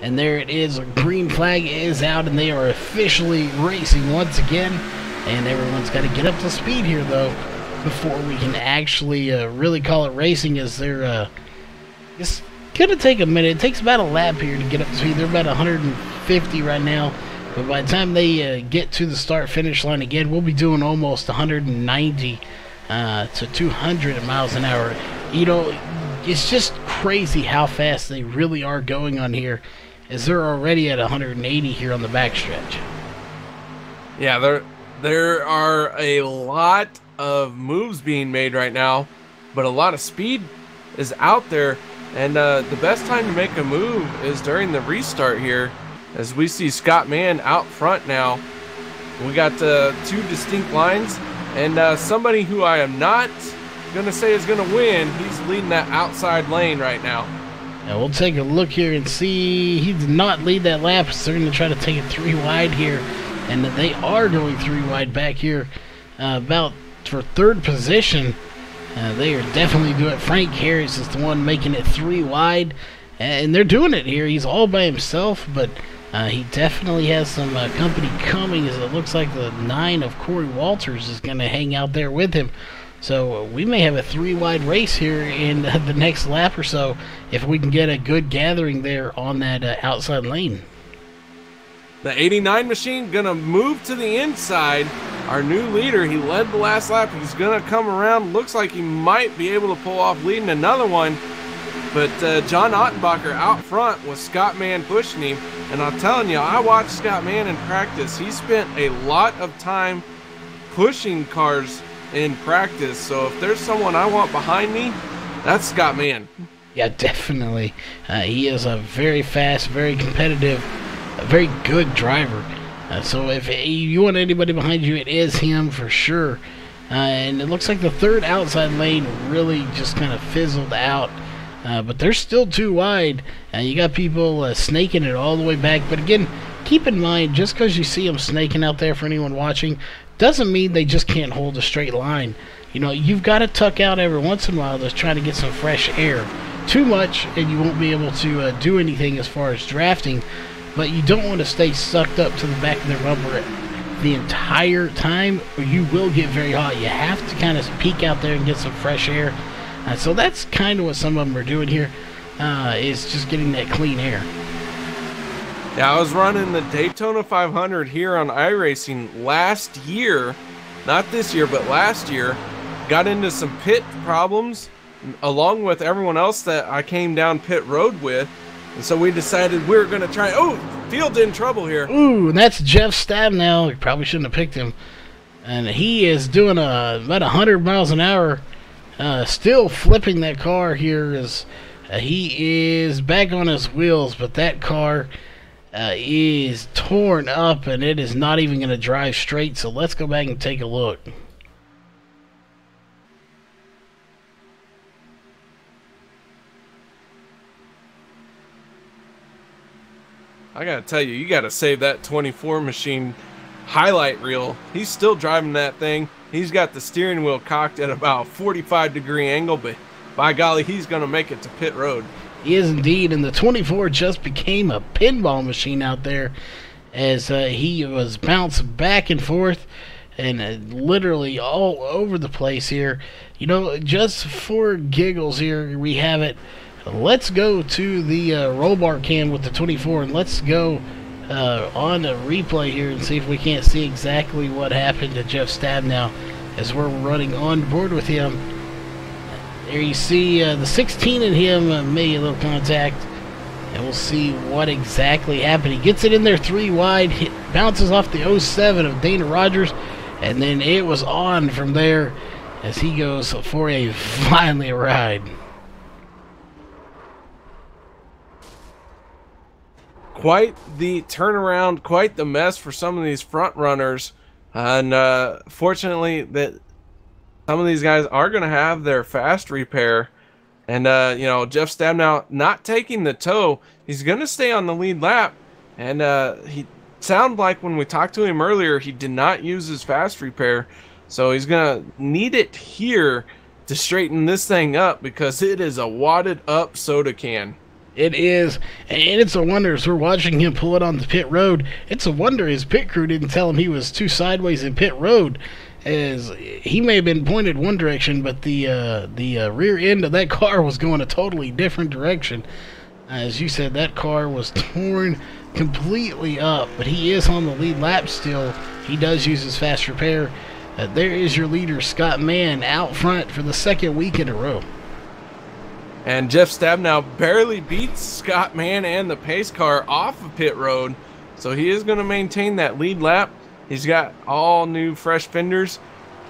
and there it is. A green flag is out, and they are officially racing once again, and everyone's got to get up to speed here, though, before we can actually really call it racing, as they're it's going to take a minute. It takes about a lap here to get up to speed. They're about 150 right now, but by the time they get to the start-finish line again, we'll be doing almost 190 to 200 miles an hour. it's just crazy how fast they really are going on here, as they're already at 180 here on the backstretch. Yeah, there are a lot of moves being made right now, but a lot of speed is out there, and the best time to make a move is during the restart here, as we see Scott Mann out front now. We got two distinct lines, and somebody who I am not gonna say is gonna win. He's leading that outside lane right now. Now we'll take a look here and see. He did not lead that lap, so they're gonna try to take it 3 wide here, and they are going 3 wide back here, about for 3rd position. They are definitely doing it. Frank Harris is the one making it 3 wide, and they're doing it here. He's all by himself, but he definitely has some company coming, as it looks like the 9 of Corey Walters is going to hang out there with him. So we may have a 3 wide race here in the next lap or so if we can get a good gathering there on that outside lane. The 89 machine gonna move to the inside. Our new leader, he led the last lap. He's gonna come around. Looks like he might be able to pull off leading another one. But John Ottenbacher out front with Scott Mann pushing him. And I'm telling you, I watched Scott Mann in practice. He spent a lot of time pushing cars in practice. So if there's someone I want behind me, that's Scott Mann. Yeah, definitely. He is a very fast, very competitive, a very good driver. So if you want anybody behind you, it is him for sure. And it looks like the 3rd outside lane really just kind of fizzled out. But they're still 2 wide. You got people snaking it all the way back. But again, keep in mind, just because you see them snaking out there for anyone watching, doesn't mean they just can't hold a straight line. You know, you've got to tuck out every once in a while to try to get some fresh air. Too much, and you won't be able to do anything as far as drafting. But you don't want to stay sucked up to the back of their bumper the entire time, or you will get very hot. You have to kind of peek out there and get some fresh air. So that's kind of what some of them are doing here, is just getting that clean air. Yeah, I was running the Daytona 500 here on iRacing last year, not this year, but last year. Got into some pit problems along with everyone else that I came down pit road with. And so we decided we were going to try. Oh, Field's in trouble here. Ooh, and that's Jeff Stabnow. You probably shouldn't have picked him. And he is doing about 100 miles an hour. Still flipping that car here. He is back on his wheels, but that car is torn up, and it is not even going to drive straight. So let's go back and take a look. I gotta tell you, you gotta save that 24 machine highlight reel. He's still driving that thing. He's got the steering wheel cocked at about 45-degree angle, but by golly, he's gonna make it to pit road. He is indeed, and the 24 just became a pinball machine out there, as he was bounced back and forth and literally all over the place here. You know, just for giggles here, we have it. Let's go to the roll bar cam with the 24, and let's go on a replay here and see if we can't see exactly what happened to Jeff Stabnow as we're running on board with him. There you see the 16 and him made a little contact, and we'll see what exactly happened. He gets it in there 3 wide, bounces off the 07 of Dana Rogers, and then it was on from there as he goes for a finally ride. Quite the turnaround, quite the mess for some of these front runners, and fortunately that some of these guys are going to have their fast repair. And you know, Jeff Stabnow not taking the tow, he's going to stay on the lead lap, and he sounded like when we talked to him earlier, he did not use his fast repair, so he's going to need it here to straighten this thing up, because it is a wadded up soda can. It is, and it's a wonder as we're watching him pull it on the pit road. It's a wonder his pit crew didn't tell him he was too sideways in pit road, as he may have been pointed one direction, but the rear end of that car was going a totally different direction. As you said, that car was torn completely up, but he is on the lead lap still. He does use his fast repair. There is your leader, Scott Mann, out front for the 2nd week in a row. And Jeff Stabnow barely beats Scott Mann and the pace car off of pit road. So he is going to maintain that lead lap. He's got all new fresh fenders.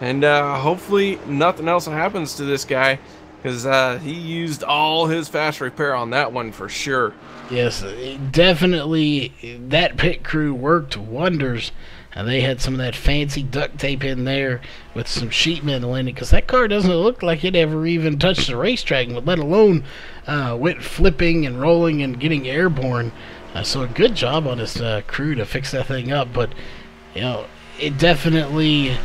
And hopefully nothing else happens to this guy, because he used all his fast repair on that one for sure. Yes, definitely that pit crew worked wonders. They had some of that fancy duct tape in there with some sheet metal in it, because that car doesn't look like it ever even touched the racetrack, but let alone went flipping and rolling and getting airborne. So a good job on his crew to fix that thing up. But you know, it definitely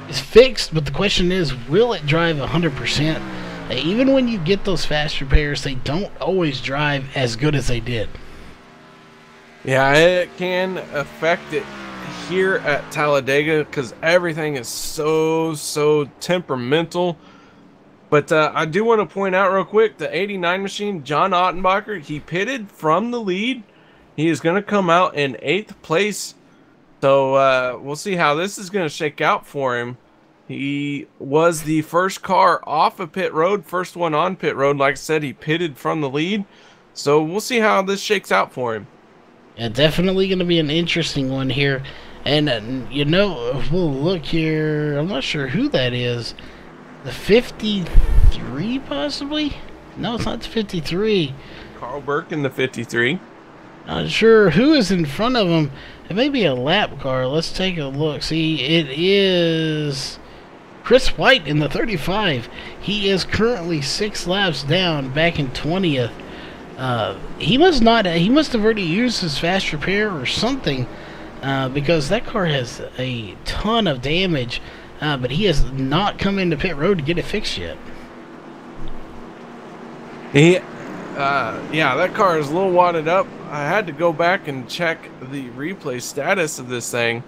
is fixed. But the question is, will it drive 100%? Even when you get those fast repairs, they don't always drive as good as they did. Yeah, it can affect it here at Talladega because everything is so temperamental. But I do want to point out real quick, the 89 machine, John Ottenbacher, he pitted from the lead. He is going to come out in 8th place. So we'll see how this is going to shake out for him. He was the first car off of pit road, first one on pit road. Like I said, he pitted from the lead. So we'll see how this shakes out for him. Yeah, definitely going to be an interesting one here. And, you know, we'll look here. I'm not sure who that is. The 53, possibly? No, it's not the 53. Carl Burke in the 53. Not sure who is in front of him. It may be a lap car. Let's take a look. See, it is Chris White in the 35. He is currently 6 laps down, back in 20th. He must have already used his fast repair or something, because that car has a ton of damage, but he has not come into pit road to get it fixed yet. Yeah, that car is a little wadded up. I had to go back and check the replay status of this thing,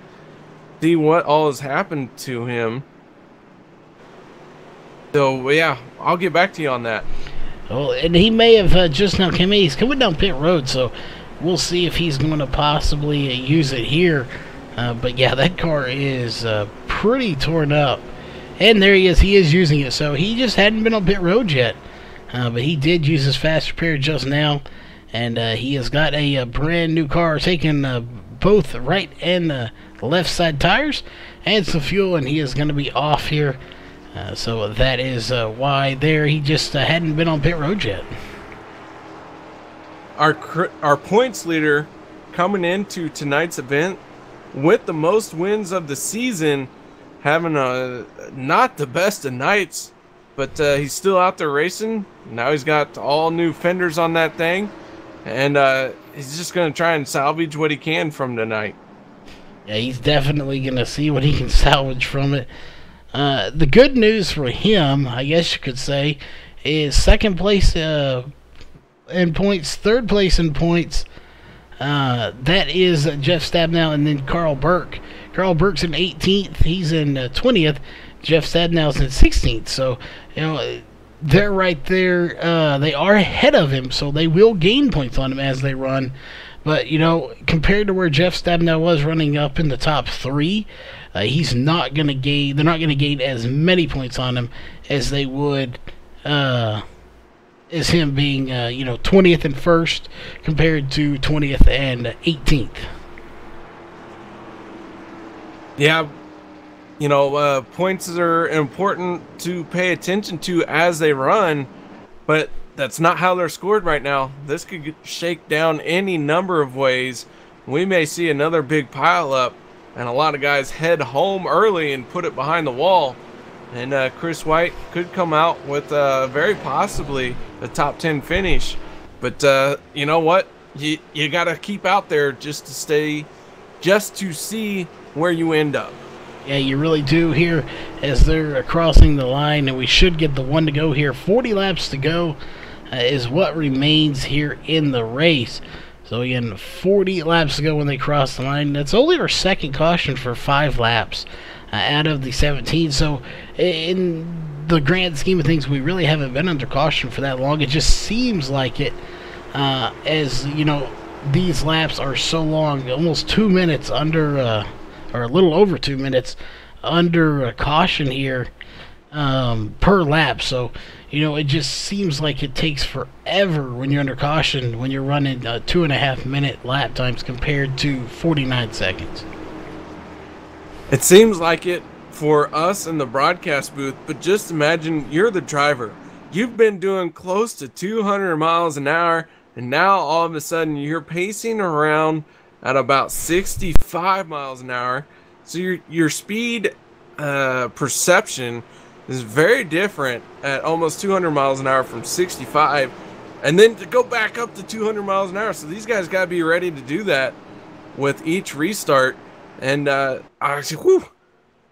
see what all has happened to him. So yeah, I'll get back to you on that. Well, and he may have just now come in. He's coming down pit road, so we'll see if he's going to possibly use it here. But yeah, that car is pretty torn up. And there he is. He is using it. So he just hadn't been on pit road yet. But he did use his fast repair just now. And he has got a brand new car, taking both right and left side tires and some fuel. And he is going to be off here. So that is why he just hadn't been on pit road yet. Our points leader coming into tonight's event with the most wins of the season, having not the best of nights, but he's still out there racing. Now he's got all new fenders on that thing, and he's just going to try and salvage what he can from tonight. Yeah, he's definitely going to see what he can salvage from it. The good news for him, I guess you could say, is second place in points, third place in points. That is Jeff Stabnow and then Carl Burke. Carl Burke's in 18th. He's in 20th. Jeff Stabnow's in 16th. So, you know, they're right there. They are ahead of him, so they will gain points on him as they run. But, you know, compared to where Jeff Stabnow was running up in the top 3, he's not going to gain. They're not going to gain as many points on him as they would as him being, 20th and 1st compared to 20th and 18th. Yeah, points are important to pay attention to as they run, but that's not how they're scored right now. This could shake down any number of ways. We may see another big pile up and a lot of guys head home early and put it behind the wall. And Chris White could come out with very possibly a top 10 finish. But you know what? You got to keep out there just to see where you end up. Yeah, you really do here as they're crossing the line, and we should get the one to go here. 40 laps to go is what remains here in the race. So again, 40 laps to go when they cross the line. That's only our second caution for 5 laps out of the 17. So in the grand scheme of things, we really haven't been under caution for that long. It just seems like it, as you know, these laps are so long, almost 2 minutes under, or a little over 2 minutes under caution here. per lap. So, you know, it just seems like it takes forever when you're under caution, when you're running 2.5 minute lap times compared to 49 seconds. It seems like it for us in the broadcast booth, but just imagine you're the driver. You've been doing close to 200 miles an hour, and now all of a sudden you're pacing around at about 65 miles an hour. So your speed perception is very different at almost 200 miles an hour from 65, and then to go back up to 200 miles an hour. So these guys got to be ready to do that with each restart. And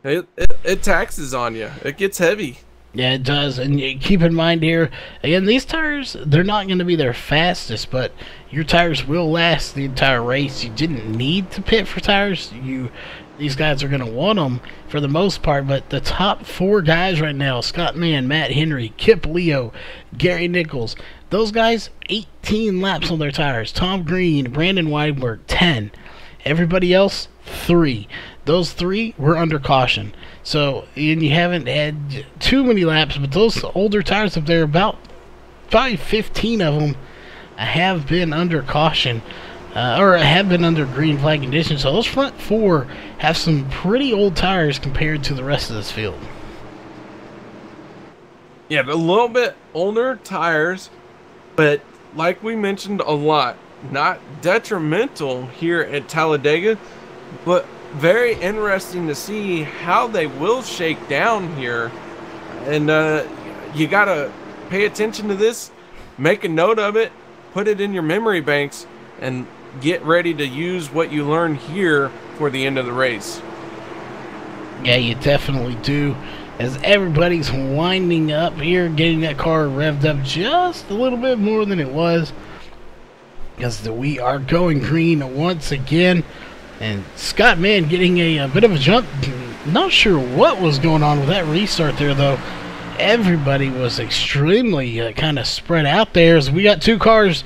it taxes on you. It gets heavy. Yeah, it does. And you keep in mind here, again, these tires, they're not going to be their fastest, but your tires will last the entire race. You didn't need to pit for tires. These guys are going to want them for the most part, but the top 4 guys right now, Scott Mann, Matt Henry, Kip Leo, Gary Nichols, those guys, 18 laps on their tires. Tom Green, Brandon Weidberg, 10. Everybody else, 3. Those 3 were under caution. So, and you haven't had too many laps, but those older tires up there, about probably 15 of them have been under caution, or have been under green flag conditions. So those front 4 have some pretty old tires compared to the rest of this field. Yeah, a little bit older tires, but like we mentioned a lot, not detrimental here at Talladega, but very interesting to see how they will shake down here. And you gotta pay attention to this, make a note of it, put it in your memory banks, and get ready to use what you learn here for the end of the race. Yeah, you definitely do. As everybody's winding up here, getting that car revved up just a little bit more than it was, because we are going green once again. And Scott Mann getting a bit of a jump. Not sure what was going on with that restart there, though. Everybody was extremely kind of spread out there, as we got 2 cars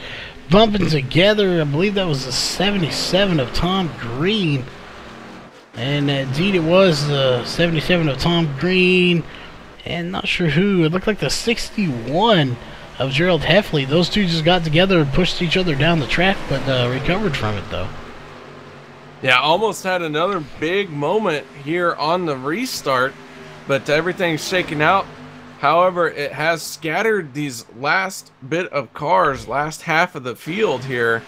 bumping together. I believe that was the 77 of Tom Green. And indeed it was the 77 of Tom Green. And not sure who. It looked like the 61 of Gerald Heffley. Those 2 just got together and pushed each other down the track, but recovered from it, though. Yeah, almost had another big moment here on the restart, but everything's shaken out. However, it has scattered these last bit of cars, last half of the field here,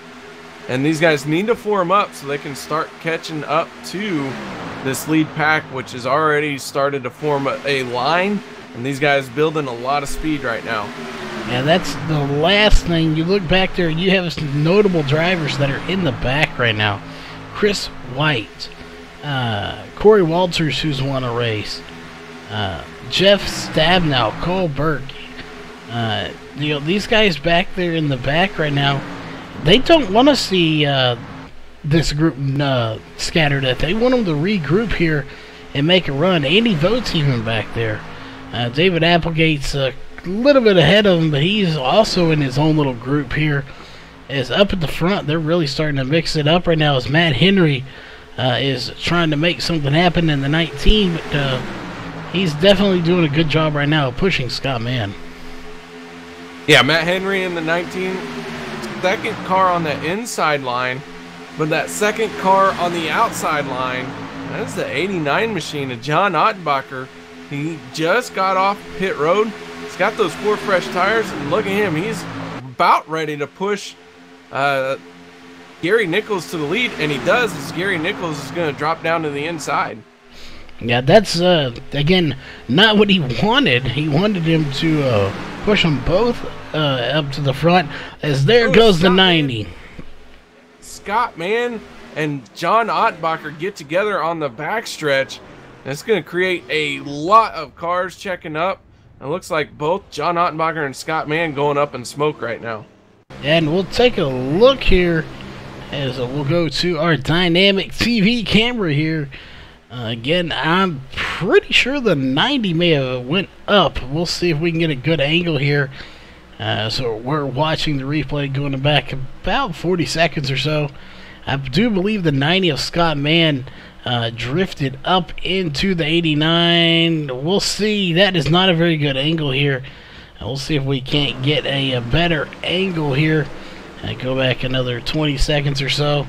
and these guys need to form up so they can start catching up to this lead pack, which has already started to form a line, and these guys building a lot of speed right now. Yeah, that's the last thing. You look back there, you have some notable drivers that are in the back right now. Chris White, Corey Walters, who's won a race, Jeff Stabnow, Cole Burke. You know, these guys back there in the back right now, they don't want to see this group scattered. They want them to regroup here and make a run. Andy Voigt's even back there. David Applegate's a little bit ahead of him, but he's also in his own little group here. Is up at the front. They're really starting to mix it up right now, as Matt Henry is trying to make something happen in the 19, but he's definitely doing a good job right now of pushing Scott Mann. Yeah, Matt Henry in the 19, second car on the inside line, but that second car on the outside line, that's the 89 machine of John Ottenbacher. He just got off pit road. He's got those 4 fresh tires, and look at him. He's about ready to push Gary Nichols to the lead, and he does, as Gary Nichols is going to drop down to the inside. Yeah, that's, again, not what he wanted. He wanted him to push them both up to the front, as there goes the 90. Scott Mann and John Ottenbacher get together on the backstretch, and it's going to create a lot of cars checking up. It looks like both John Ottenbacher and Scott Mann going up in smoke right now. And we'll take a look here as we'll go to our dynamic TV camera here. Again, I'm pretty sure the 90 may have went up. We'll see if we can get a good angle here. So we're watching the replay going back about 40 seconds or so. I do believe the 90 of Scott Mann drifted up into the 89. We'll see. That is not a very good angle here. We'll see if we can't get a better angle here. Go back another 20 seconds or so.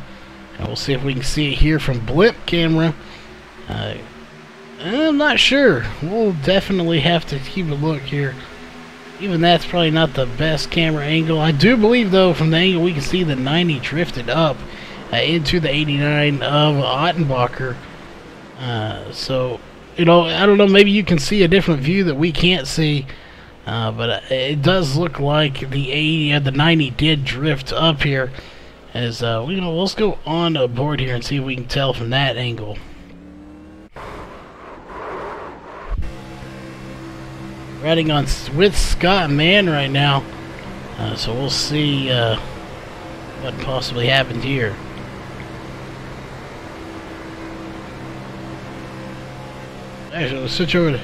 And we'll see if we can see it here from blimp camera. I'm not sure. We'll definitely have to keep a look here. Even that's probably not the best camera angle. I do believe, though, from the angle we can see the 90 drifted up into the 89 of Ottenbacher. So, you know, I don't know, maybe you can see a different view that we can't see. But it does look like the 90 did drift up here. As you know, let's go on board here and see if we can tell from that angle. Riding on with Scott Mann right now, so we'll see what possibly happened here. Actually, let's switch over to.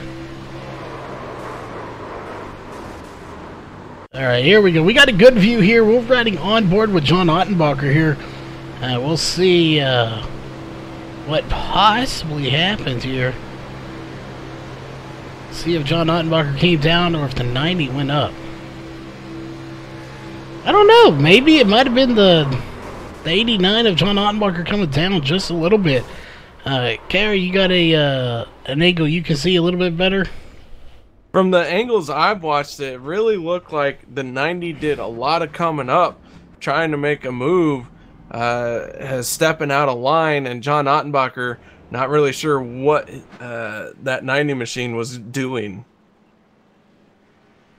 Alright, here we go. We got a good view here. We're riding on board with John Ottenbacher here. We'll see what possibly happened here. See if John Ottenbacher came down or if the 90 went up. I don't know. Maybe it might have been the 89 of John Ottenbacher coming down just a little bit. Carrie, you got an angle you can see a little bit better? From the angles I've watched, it really looked like the 90 did a lot of coming up, trying to make a move, stepping out of line, and John Ottenbacher not really sure what that 90 machine was doing.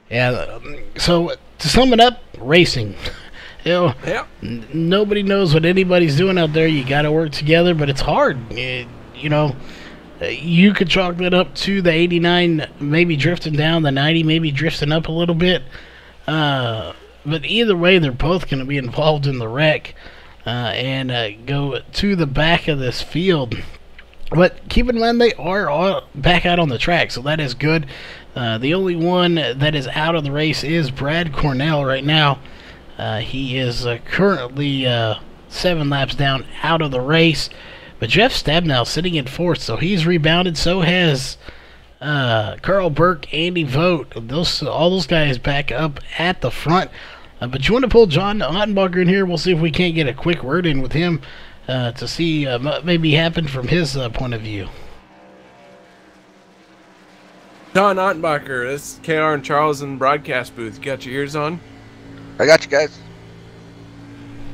Yeah, so to sum it up, racing. You know, yeah. Nobody knows what anybody's doing out there. You got to work together, but it's hard. You know, you could chalk that up to the 89 maybe drifting down, the 90 maybe drifting up a little bit. But either way, they're both going to be involved in the wreck and go to the back of this field. But keep in mind, they are all back out on the track, so that is good. The only one that is out of the race is Brad Cornell right now. He is currently 7 laps down out of the race. But Jeff Stabnow sitting in 4th, so he's rebounded. So has Carl Burke, Andy Vogt. All those guys back up at the front. But you want to pull John Ottenbacher in here? We'll see if we can't get a quick word in with him to see what maybe happened from his point of view. John Ottenbacher, this is KR and Charles in the broadcast booth. You got your ears on? I got you guys.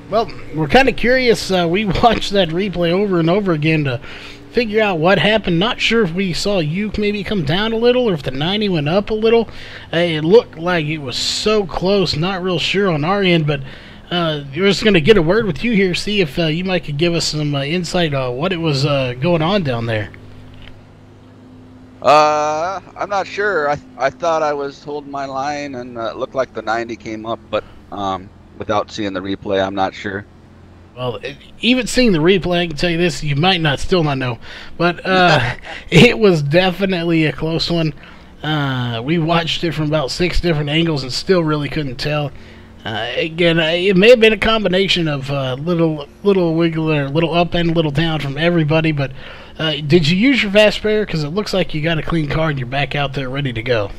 Well, we're kind of curious. We watched that replay over and over again to figure out what happened. Not sure if we saw you maybe come down a little or if the 90 went up a little. It looked like it was so close. Not real sure on our end, but we're just going to get a word with you here, see if you might could give us some insight on what it was going on down there. I'm not sure. I thought I was holding my line and it looked like the 90 came up, but without seeing the replay, I'm not sure. Well, even seeing the replay, I can tell you this, you might still not know. But it was definitely a close one. We watched it from about 6 different angles and still really couldn't tell. Again, it may have been a combination of little wiggle or little up and little down from everybody. But did you use your fast spare? Because it looks like you got a clean car and you're back out there ready to go.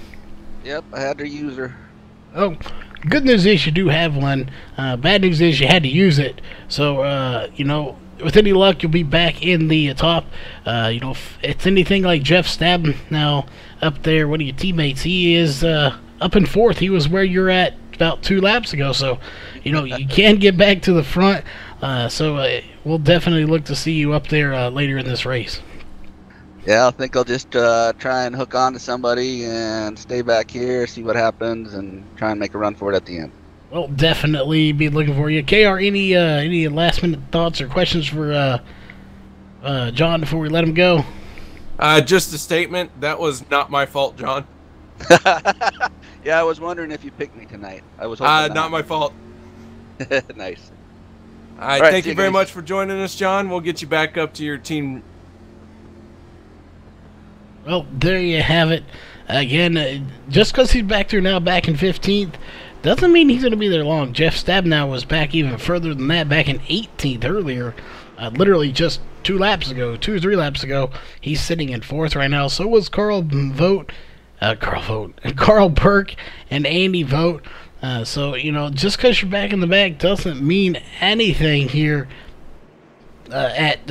Yep, I had to use her. Oh, good news is you do have one. Bad news is you had to use it. So, you know, with any luck, you'll be back in the top. You know, if it's anything like Jeff Stabnow up there, one of your teammates, he is up in 4th. He was where you're at about 2 laps ago. So, you know, you can get back to the front. So we'll definitely look to see you up there later in this race. Yeah, I think I'll just try and hook on to somebody and stay back here, see what happens, and try and make a run for it at the end. Well, definitely be looking for you. KR, any last-minute thoughts or questions for John before we let him go? Just a statement. That was not my fault, John. Yeah, I was wondering if you picked me tonight. I was not my fault. Nice. All right, thank you very much for joining us, John. We'll get you back up to your team. Well, there you have it. Again, just because he's back there now, back in 15th, doesn't mean he's going to be there long. Jeff Stabnow was back even further than that, back in 18th earlier. literally just 2 or 3 laps ago. He's sitting in 4th right now. So was Carl Burke and Andy Vogt. So, you know, just because you're back in the back doesn't mean anything here at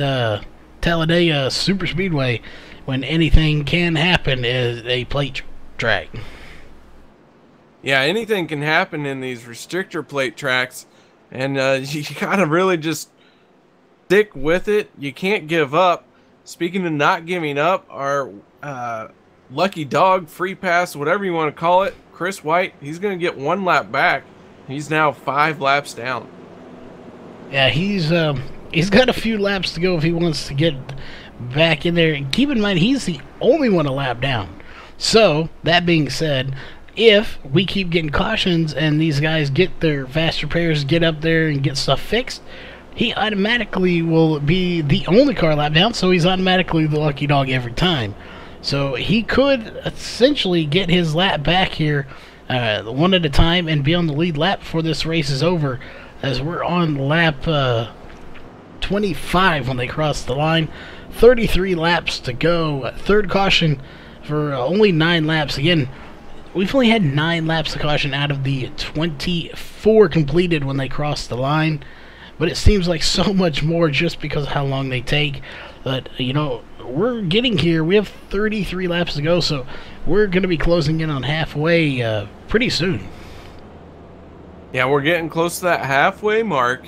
Talladega Super Speedway, when anything can happen is a plate track. Yeah, anything can happen in these restrictor plate tracks, and you gotta really just stick with it. You can't give up. Speaking of not giving up, our lucky dog, free pass, whatever you want to call it, Chris White, he's going to get 1 lap back. He's now 5 laps down. Yeah, he's got a few laps to go if he wants to get back in there. And keep in mind, he's the only one a lap down. So, that being said, if we keep getting cautions and these guys get their fast repairs, get up there and get stuff fixed, he automatically will be the only car lap down, so he's automatically the lucky dog every time. So he could essentially get his lap back here one at a time and be on the lead lap before this race is over, as we're on lap 25 when they cross the line. 33 laps to go. 3rd caution for only 9 laps. Again, we've only had 9 laps of caution out of the 24 completed when they cross the line. But it seems like so much more just because of how long they take. But, you know, we're getting here. We have 33 laps to go, so we're going to be closing in on halfway pretty soon. Yeah, we're getting close to that halfway mark.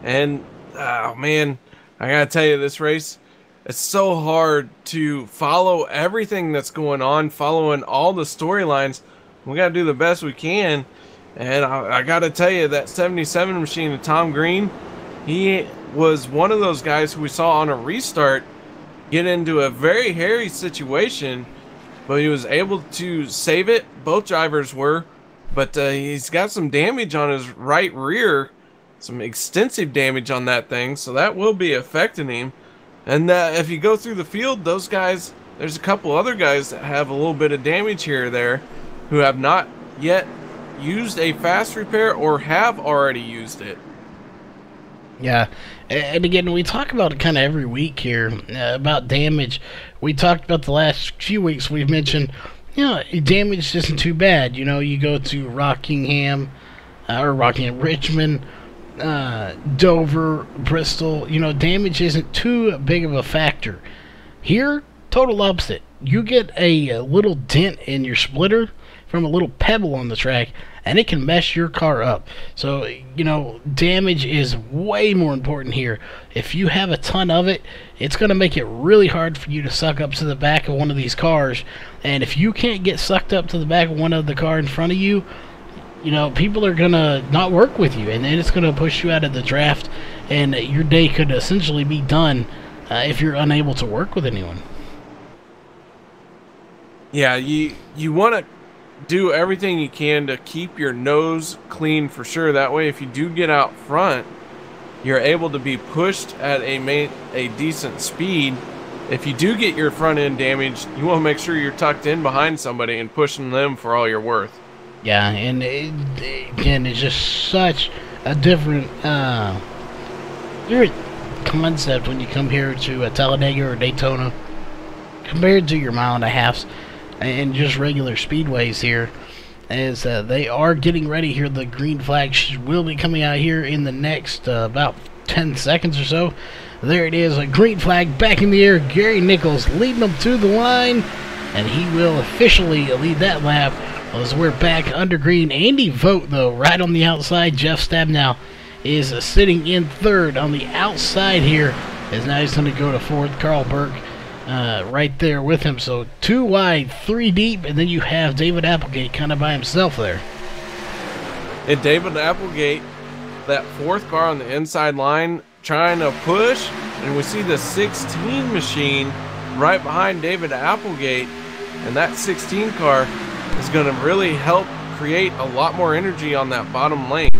And, oh, man, I got to tell you, this race, it's so hard to follow everything that's going on, following all the storylines. We got to do the best we can. And I got to tell you, that 77 machine of Tom Green, he was one of those guys who we saw on a restart get into a very hairy situation, but he was able to save it. Both drivers were, but he's got some damage on his right rear, some extensive damage on that thing, so that will be affecting him. And if you go through the field, those guys, there's a couple other guys that have a little bit of damage here or there who have not yet used a fast repair or have already used it. Yeah, and again, we talk about it kind of every week here, about damage. We talked about the last few weeks, we've mentioned, you know, damage isn't too bad. You know, you go to Rockingham, Richmond, Dover, Bristol, you know, damage isn't too big of a factor. Here, total opposite. You get a little dent in your splitter from a little pebble on the track, and it can mess your car up. So, you know, damage is way more important here. If you have a ton of it, it's going to make it really hard for you to suck up to the back of one of these cars. And if you can't get sucked up to the back of one of the car in front of you, you know, people are going to not work with you, and then it's going to push you out of the draft, and your day could essentially be done if you're unable to work with anyone. Yeah, you want to do everything you can to keep your nose clean for sure. That way, if you do get out front, you're able to be pushed at a decent speed. If you do get your front end damaged, you want to make sure you're tucked in behind somebody and pushing them for all you're worth. Yeah, and again, it's just such a different concept when you come here to Talladega or Daytona compared to your mile and a halfs and just regular speedways here, as they are getting ready here. The green flag will be coming out here in the next about 10 seconds or so. There it is, a green flag back in the air. Gary Nichols leading them to the line, and he will officially lead that lap as we're back under green. Andy Vogt, though, right on the outside. Jeff Stabnow is sitting in 3rd on the outside here, as now he's going to go to 4th. Carl Burke right there with him. So 2 wide, 3 deep, and then you have David Applegate kind of by himself there. And David Applegate, that 4th car on the inside line, trying to push, and we see the 16 machine right behind David Applegate, and that 16 car is going to really help create a lot more energy on that bottom lane.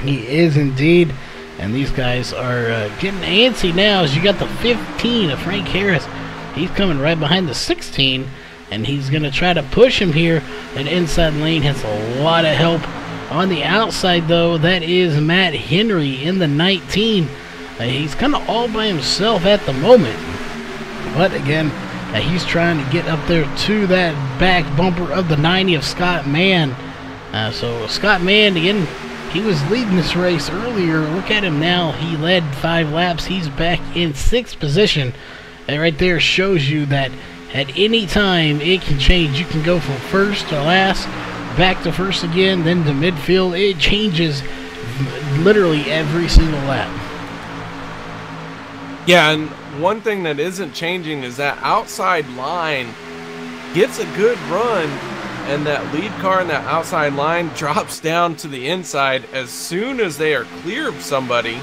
He is indeed, and these guys are getting antsy now, as you got the 15 of Frank Harris. He's coming right behind the 16, and he's going to try to push him here. That inside lane has a lot of help. On the outside, though, that is Matt Henry in the 19. He's kind of all by himself at the moment. But again, he's trying to get up there to that back bumper of the 90 of Scott Mann. So Scott Mann, again, he was leading this race earlier. Look at him now. He led 5 laps. He's back in 6th position. And right there shows you that at any time it can change. You can go from first to last, back to first again, then to midfield. It changes literally every single lap. Yeah, and one thing that isn't changing is that outside line gets a good run, and that lead car in that outside line drops down to the inside as soon as they are clear of somebody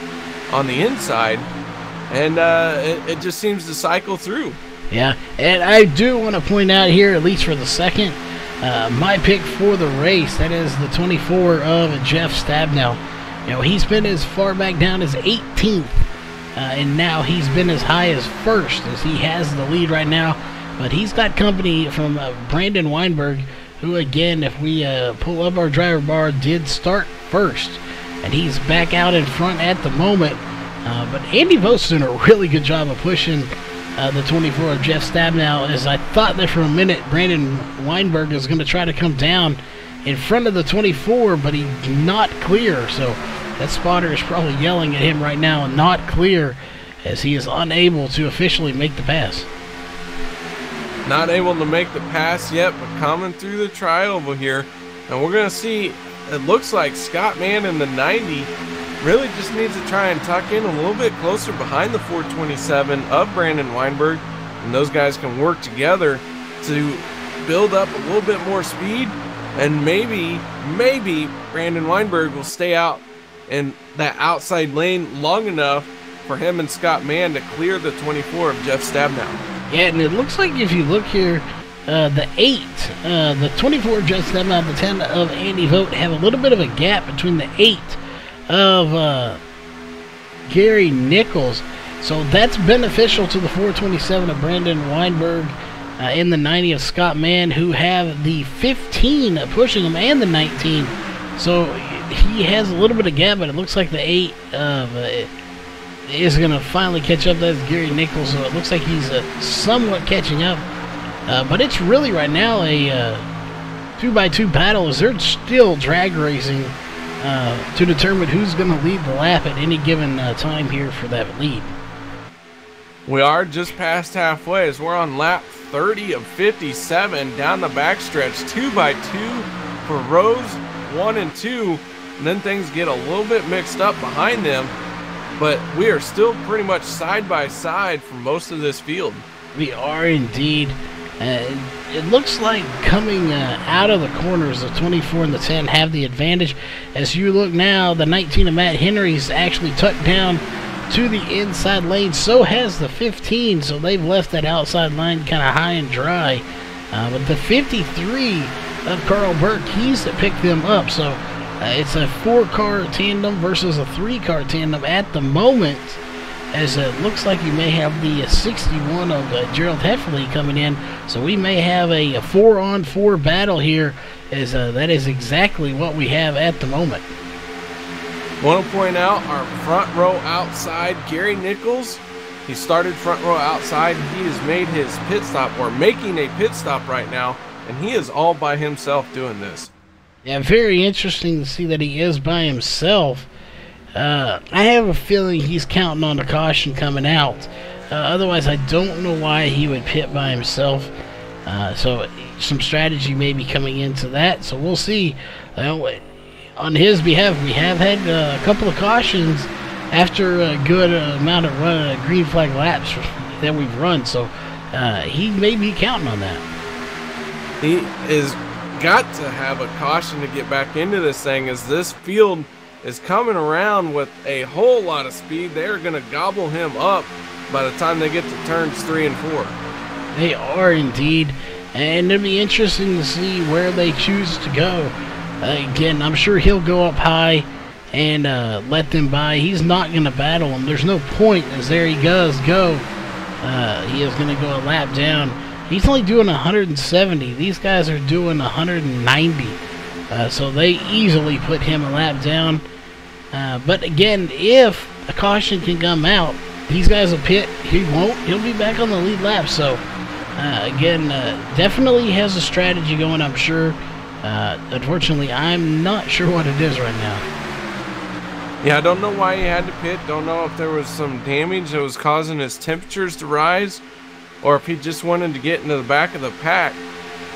on the inside, and it just seems to cycle through. Yeah, and I do want to point out here, at least for the second, my pick for the race, that is the 24 of Jeff Stabnow. You know, he's been as far back down as 18th. And now he's been as high as 1st, as he has the lead right now. But he's got company from Brandon Weinberg, who, again, if we pull up our driver bar, did start 1st. And he's back out in front at the moment. But Andy Vogt's doing a really good job of pushing the 24 of Jeff Stabnow, as I thought that for a minute Brandon Weinberg is going to try to come down in front of the 24, but he's not clear. So that spotter is probably yelling at him right now, not clear, as he is unable to officially make the pass. Not able to make the pass yet, but coming through the tri-oval here. And we're going to see, it looks like Scott Mann in the 90 really just needs to try and tuck in a little bit closer behind the 427 of Brandon Weinberg. And those guys can work together to build up a little bit more speed. And maybe Brandon Weinberg will stay out in that outside lane long enough for him and Scott Mann to clear the 24 of Jeff Stabnow. Yeah, and it looks like if you look here, the 8, the 24 of Jeff Stabnow, the 10 of Andy Vogt have a little bit of a gap between the 8 of Gary Nichols. So that's beneficial to the 427 of Brandon Weinberg in the 90 of Scott Mann, who have the 15 pushing him and the 19. So he has a little bit of gap, but it looks like the 8 is going to finally catch up. That's Gary Nichols, so it looks like he's somewhat catching up. But it's really right now a 2x2 battle, as they're still drag racing to determine who's going to lead the lap at any given time here for that lead. We are just past halfway as we're on lap 30 of 57 down the backstretch, 2x2 for rows 1 and 2. And then things get a little bit mixed up behind them, but we are still pretty much side by side for most of this field. We are indeed. It looks like coming out of the corners, the 24 and the 10 have the advantage. As you look now, the 19 of Matt Henry's actually tucked down to the inside lane. So has the 15, so they've left that outside line kind of high and dry. But the 53 of Carl Burke, he's picked them up. So it's a 4-car tandem versus a 3-car tandem at the moment, as it looks like you may have the 61 of Gerald Heffley coming in. So we may have a 4-on-4 battle here, as that is exactly what we have at the moment. Want to point out our front row outside, Gary Nichols. He started front row outside. He has made his pit stop, or making a pit stop right now, and he is all by himself doing this. Yeah, very interesting to see that he is by himself. I have a feeling he's counting on the caution coming out. Otherwise, I don't know why he would pit by himself. So some strategy may be coming into that. So we'll see. On his behalf, we have had a couple of cautions after a good amount of green flag laps that we've run. So he may be counting on that. He is got to have a caution to get back into this thing, as this field is coming around with a whole lot of speed. They're going to gobble him up by the time they get to turns 3 and 4. They are indeed, and it'll be interesting to see where they choose to go. Again, I'm sure he'll go up high and let them by. He's not going to battle them. There's no point, as there he does go. He is going to go a lap down. He's only doing 170. These guys are doing 190. So they easily put him a lap down. But again, if a caution can come out. These guys will pit. He won't. He'll be back on the lead lap. So, again, definitely has a strategy going, I'm sure. Unfortunately, I'm not sure what it is right now. Yeah, I don't know why he had to pit. Don't know if there was some damage that was causing his temperatures to rise, or if he just wanted to get into the back of the pack.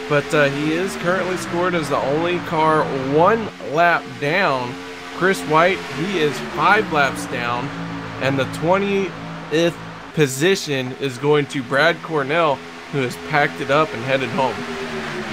But he is currently scored as the only car 1 lap down. Chris White, he is 5 laps down, and the 20th position is going to Brad Cornell, who has packed it up and headed home.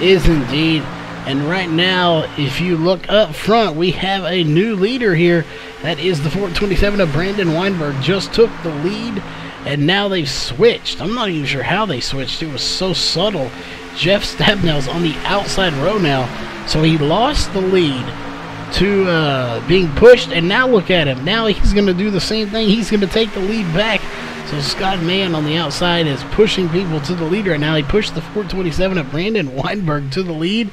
Is indeed. And right now, if you look up front, we have a new leader here. That is the 427 of Brandon Weinberg. Just took the lead, and now they've switched. I'm not even sure how they switched. It was so subtle. Jeff Stabnell's on the outside row now, so he lost the lead to being pushed, and now look at him. Now he's going to do the same thing. He's going to take the lead back. So Scott Mann on the outside is pushing people to the lead right now. He pushed the 427 of Brandon Weinberg to the lead.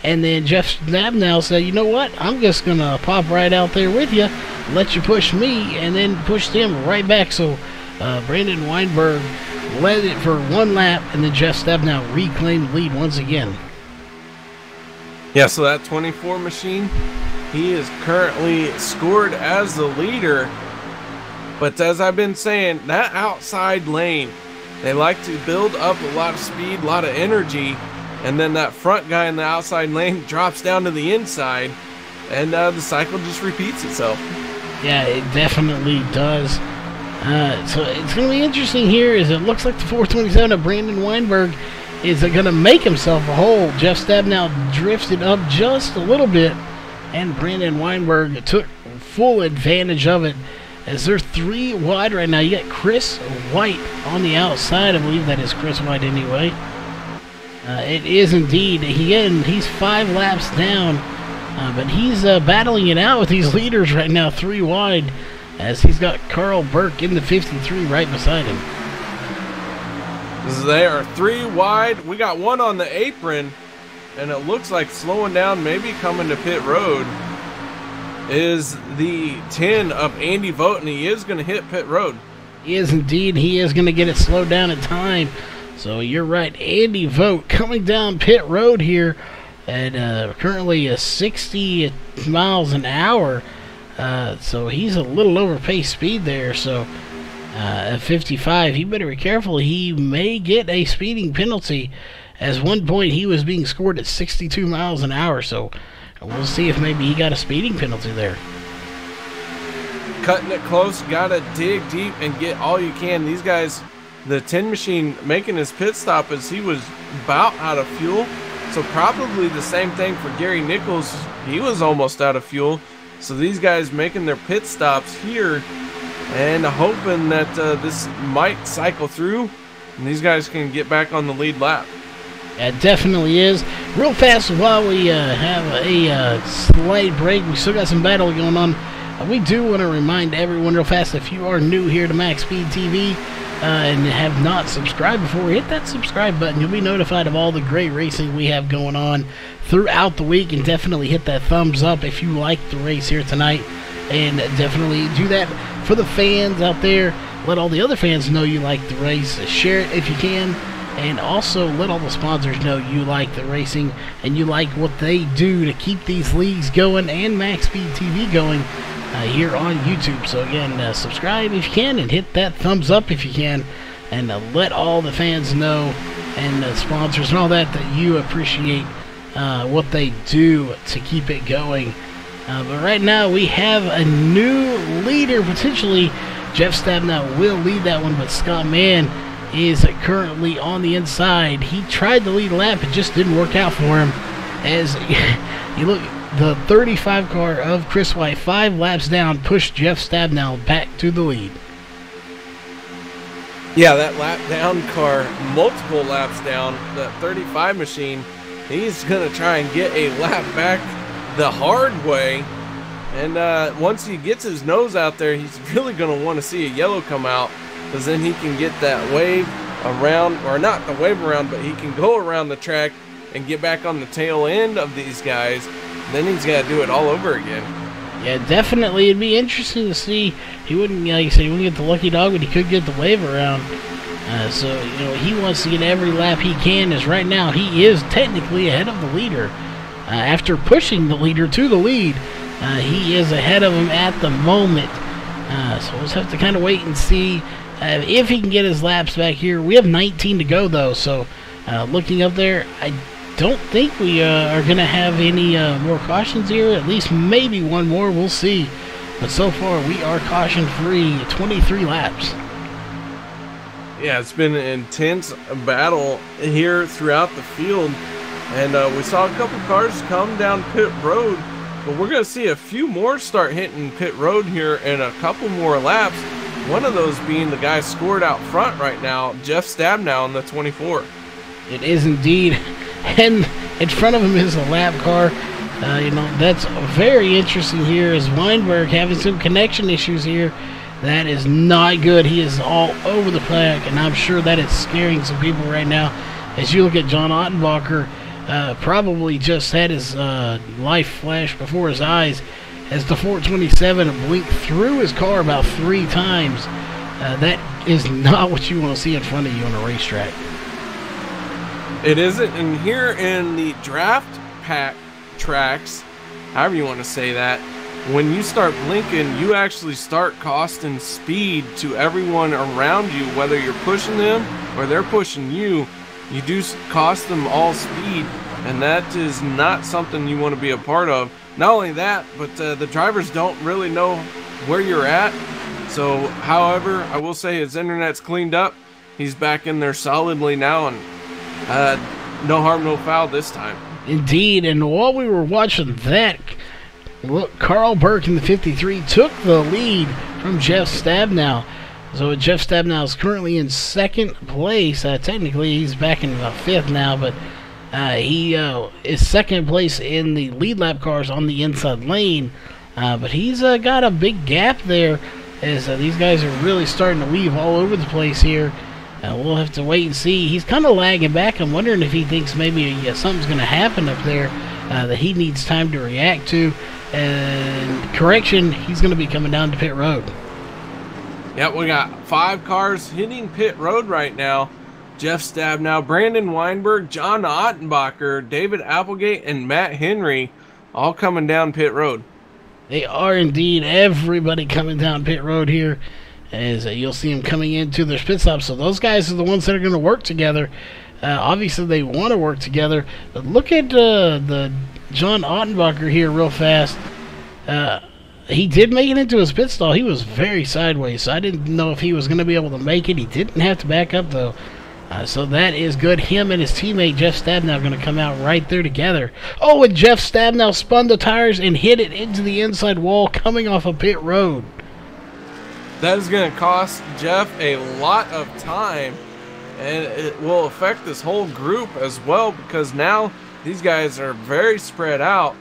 And then Jeff Stabnell said, you know what? I'm just going to pop right out there with you, let you push me, and then pushed him right back. So Brandon Weinberg led it for 1 lap, and then Jeff Stabnell reclaimed the lead once again. Yeah, so that 24 machine, he is currently scored as the leader. But as I've been saying, that outside lane, they like to build up a lot of speed, a lot of energy, and then that front guy in the outside lane drops down to the inside, and the cycle just repeats itself. Yeah, it definitely does. So it's going to be interesting here, is it looks like the 427 of Brandon Weinberg is going to make himself a hole. Jeff Stabnell drifted up just a little bit, and Brandon Weinberg took full advantage of it, as they're 3 wide right now. You got Chris White on the outside. I believe that is Chris White anyway. It is indeed. He's 5 laps down, but he's battling it out with these leaders right now, 3 wide, as he's got Carl Burke in the 53 right beside him. They are 3 wide. We got 1 on the apron, and it looks like slowing down, maybe coming to pit road, is the 10 of Andy Vogt, and he is going to hit pit road. He is indeed. He is going to get it slowed down in time. So you're right, Andy Vogt coming down pit road here at currently 60 miles an hour. So he's a little over pace speed there. So at 55, he better be careful. He may get a speeding penalty. At one point, he was being scored at 62 miles an hour. So we'll see if maybe he got a speeding penalty there. Cutting it close, gotta dig deep and get all you can. These guys, the 10 machine making his pit stop as he was about out of fuel. So probably the same thing for Gary Nichols. He was almost out of fuel. So these guys making their pit stops here and hoping that this might cycle through and these guys can get back on the lead lap. It definitely is. Real fast while we have a slight break, we still got some battle going on. We do want to remind everyone real fast, if you are new here to MaxSpeedTV and have not subscribed before, hit that subscribe button. You'll be notified of all the great racing we have going on throughout the week, and definitely hit that thumbs up if you like the race here tonight, and definitely do that for the fans out there. Let all the other fans know you like the race. Share it if you can, and also let all the sponsors know you like the racing and you like what they do to keep these leagues going and MaxSpeedTV going here on YouTube. So again, subscribe if you can, and hit that thumbs up if you can, and let all the fans know and the sponsors and all that you appreciate what they do to keep it going. But right now we have a new leader potentially. Jeff Stabnell will lead that one, but Scott Mann is currently on the inside. He tried to lead a lap, it just didn't work out for him. As you look, the 35 car of Chris White, 5 laps down, pushed Jeff Stabnell back to the lead. Yeah, that lap down car, multiple laps down, that 35 machine, he's going to try and get a lap back the hard way. And once he gets his nose out there, he's really going to want to see a yellow come out, because then he can get that wave around, or not the wave around, but he can go around the track and get back on the tail end of these guys. Then he's got to do it all over again. Yeah, definitely. It'd be interesting to see. He wouldn't, like you say, he wouldn't get the lucky dog, but he could get the wave around. So, you know, he wants to get every lap he can, as right now he is technically ahead of the leader. After pushing the leader to the lead, he is ahead of him at the moment. So we'll just have to kind of wait and see if he can get his laps back here. We have 19 to go, though, so looking up there, I don't think we are going to have any more cautions here. At least maybe one more. We'll see. But so far, we are caution-free, 23 laps. Yeah, it's been an intense battle here throughout the field. And we saw a couple cars come down pit road. But we're going to see a few more start hitting pit road here in a couple more laps. One of those being the guy scored out front right now, Jeff Stabnow in the 24. It is indeed. And in front of him is a lap car. You know, that's very interesting here. Is Weinberg having some connection issues here? That is not good. He is all over the track, and I'm sure that is scaring some people right now. As you look at John Ottenbacher, probably just had his life flash before his eyes as the 427 blinked through his car about 3 times. That is not what you want to see in front of you on a racetrack. It isn't. And here in the draft pack tracks, however you want to say that, when you start blinking, you actually start costing speed to everyone around you, whether you're pushing them or they're pushing you. You do cost them all speed, and that is not something you want to be a part of. Not only that, but the drivers don't really know where you're at. So, however, I will say his internet's cleaned up. He's back in there solidly now, and no harm, no foul this time. Indeed, and while we were watching that, look, Carl Burke in the 53 took the lead from Jeff Stabnow. So Jeff Stabnow is currently in 2nd place. Technically, he's back in 5th now, but he is 2nd place in the lead lap cars on the inside lane. But he's got a big gap there, as these guys are really starting to weave all over the place here. We'll have to wait and see. He's kind of lagging back. I'm wondering if he thinks maybe something's going to happen up there that he needs time to react to. And correction, he's going to be coming down to pit road. Yeah, we got 5 cars hitting pit road right now. Jeff Stabnow, Brandon Weinberg, John Ottenbacher, David Applegate, and Matt Henry all coming down pit road. They are indeed. Everybody coming down pit road here, as you'll see them coming into their pit stop. So those guys are the ones that are going to work together. Obviously, they want to work together. But look at the John Ottenbacher here real fast. He did make it into his pit stall. He was very sideways, so I didn't know if he was going to be able to make it. He didn't have to back up, though. So that is good. Him and his teammate Jeff Stabnow are going to come out right there together. Oh, and Jeff Stabnow spun the tires and hit it into the inside wall coming off of pit road. That is going to cost Jeff a lot of time, and it will affect this whole group as well, because now these guys are very spread out.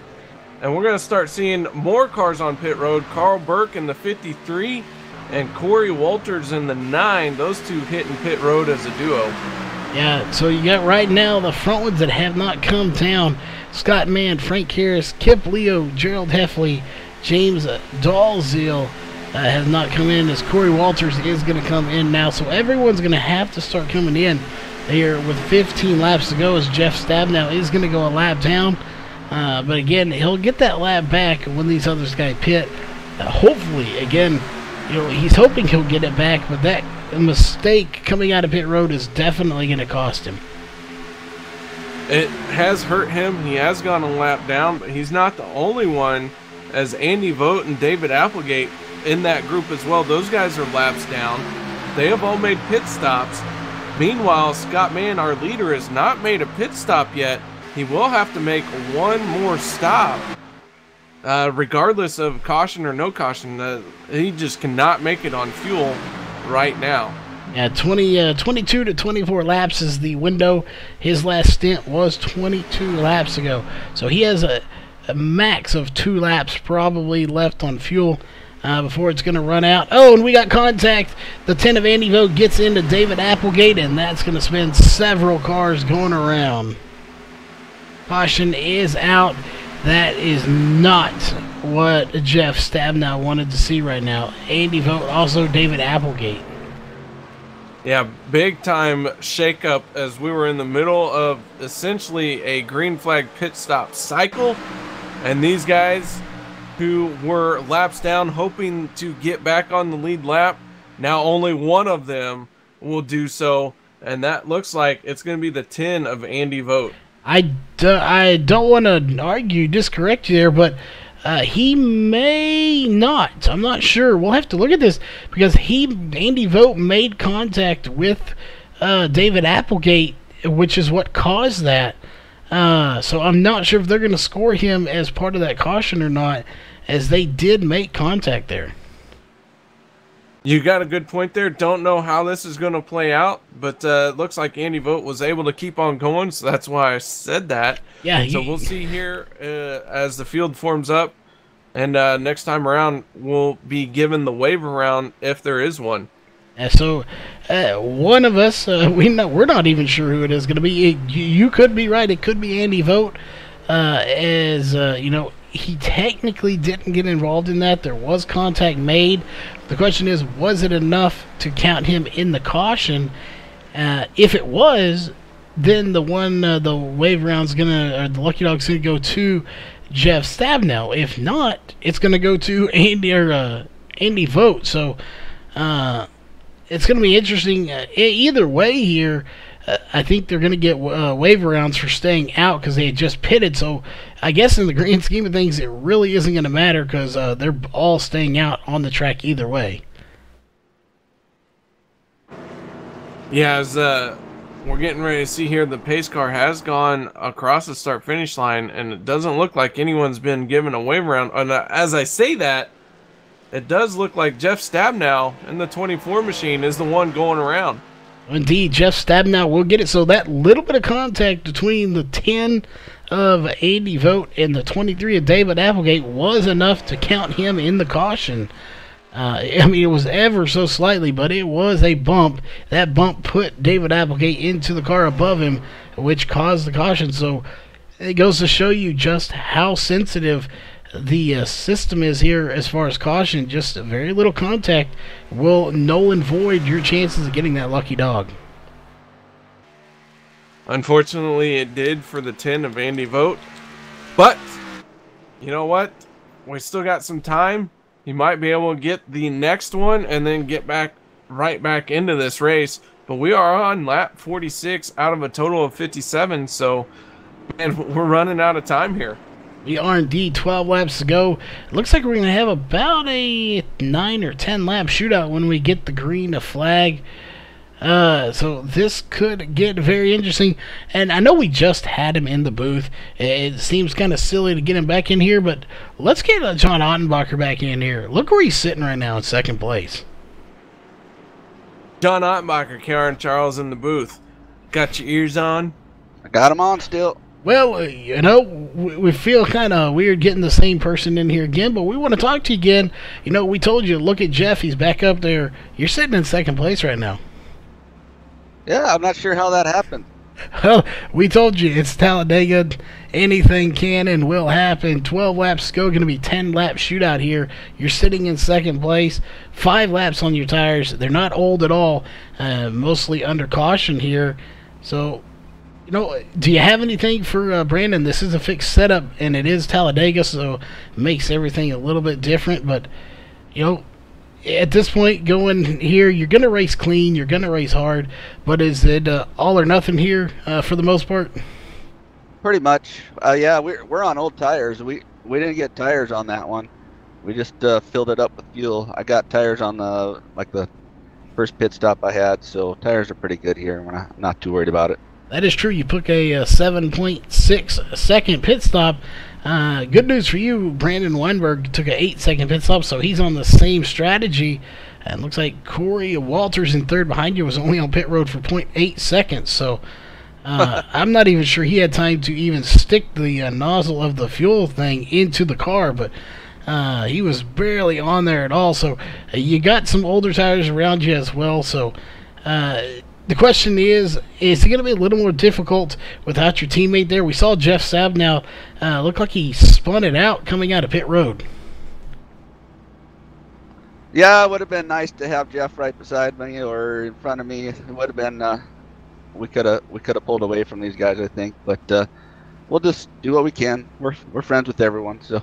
And we're going to start seeing more cars on pit road. Carl Burke in the 53 and Corey Walters in the 9. Those two hitting pit road as a duo. Yeah, so you got right now the front ones that have not come down. Scott Mann, Frank Harris, Kip Leo, Gerald Heffley, James Dalziel has not come in, as Corey Walters is going to come in now. So everyone's going to have to start coming in here with 15 laps to go, as Jeff Stabnow is going to go a lap down. But again, he'll get that lap back when these others guys pit. Hopefully, again, you know, he's hoping he'll get it back, but that mistake coming out of pit road is definitely going to cost him. It has hurt him. He has gone a lap down, but he's not the only one, as Andy Vogt and David Applegate in that group as well. Those guys are laps down. They have all made pit stops. Meanwhile, Scott Mann, our leader, has not made a pit stop yet. He will have to make one more stop, regardless of caution or no caution. He just cannot make it on fuel right now. Yeah, 22 to 24 laps is the window. His last stint was 22 laps ago. So he has a max of 2 laps probably left on fuel before it's going to run out. Oh, and we got contact. The 10 of Andy Vogt gets into David Applegate, and that's going to spin several cars going around. Caution is out. That is not what Jeff Stabnow wanted to see right now. Andy Vogt, also David Applegate. Yeah, big time shakeup as we were in the middle of essentially a green flag pit stop cycle. And these guys who were laps down hoping to get back on the lead lap, now only one of them will do so. And that looks like it's going to be the 10 of Andy Vogt. I don't want to argue, discorrect you there, but he may not. I'm not sure. We'll have to look at this because Andy Vogt made contact with David Applegate, which is what caused that. So I'm not sure if they're going to score him as part of that caution or not, as they did make contact there. You got a good point there. Don't know how this is going to play out, but it looks like Andy Vogt was able to keep on going, so that's why I said that. Yeah. So we'll see here as the field forms up, and next time around we'll be given the wave around if there is one. So one of us, we're not even sure who it is going to be. You could be right. It could be Andy Vogt, he technically didn't get involved in that. There was contact made. The question is, was it enough to count him in the caution? If it was, then the wave round's or the lucky dog's gonna go to Jeff Stabnow. If not, it's gonna go to Andy Vogt. So it's gonna be interesting. Either way here. I think they're going to get waiver rounds for staying out because they had just pitted. So I guess in the grand scheme of things, it really isn't going to matter because they're all staying out on the track either way. Yeah, as we're getting ready to see here, the pace car has gone across the start-finish line, and it doesn't look like anyone's been given a waiver round. And as I say that, it does look like Jeff Stabnow in the 24 machine is the one going around. Indeed, Jeff Stabnow will get it. So that little bit of contact between the 10 of Andy Vogt and the 23 of David Applegate was enough to count him in the caution. It was ever so slightly, but it was a bump. That bump put David Applegate into the car above him, which caused the caution. So it goes to show you just how sensitive the system is here as far as caution. Just very little contact will null and void your chances of getting that lucky dog. Unfortunately, it did for the 10 of Andy Vogt. But, you know what? We still got some time. He might be able to get the next one and then get right back into this race. But we are on lap 46 out of a total of 57. So, man, we're running out of time here. We are indeed 12 laps to go. It looks like we're going to have about a 9 or 10 lap shootout when we get the green flag. So this could get very interesting. And I know we just had him in the booth. It seems kind of silly to get him back in here, but let's get John Ottenbacher back in here. Look where he's sitting right now in second place. John Ottenbacher, Karen Charles in the booth. Got your ears on? I got him on still. Well, we feel kind of weird getting the same person in here again, but we want to talk to you again. We told you, look at Jeff. He's back up there. You're sitting in second place right now. Yeah, I'm not sure how that happened. Well, we told you, it's Talladega. Anything can and will happen. 12 laps to go. Going to be 10-lap shootout here. You're sitting in second place. 5 laps on your tires. They're not old at all. Mostly under caution here. So... do you have anything for Brandon? This is a fixed setup, and it is Talladega, so it makes everything a little bit different. But, at this point, going here, you're going to race clean, you're going to race hard. But is it all or nothing here for the most part? Pretty much. Yeah, we're on old tires. We didn't get tires on that one. We just filled it up with fuel. I got tires on the first pit stop I had, so tires are pretty good here. We're not too worried about it. That is true. You took a 7.6 second pit stop. Good news for you, Brandon Weinberg took an 8-second pit stop, so he's on the same strategy. And looks like Corey Walters in third behind you was only on pit road for 0.8 seconds. So I'm not even sure he had time to even stick the nozzle of the fuel thing into the car, but he was barely on there at all. So you got some older tires around you as well. So the question is it going to be a little more difficult without your teammate there? We saw Jeff Sabb now look like he spun it out coming out of pit road. Yeah, it would have been nice to have Jeff right beside me or in front of me. It would have been we could have pulled away from these guys, I think, but we'll just do what we can. We're friends with everyone, so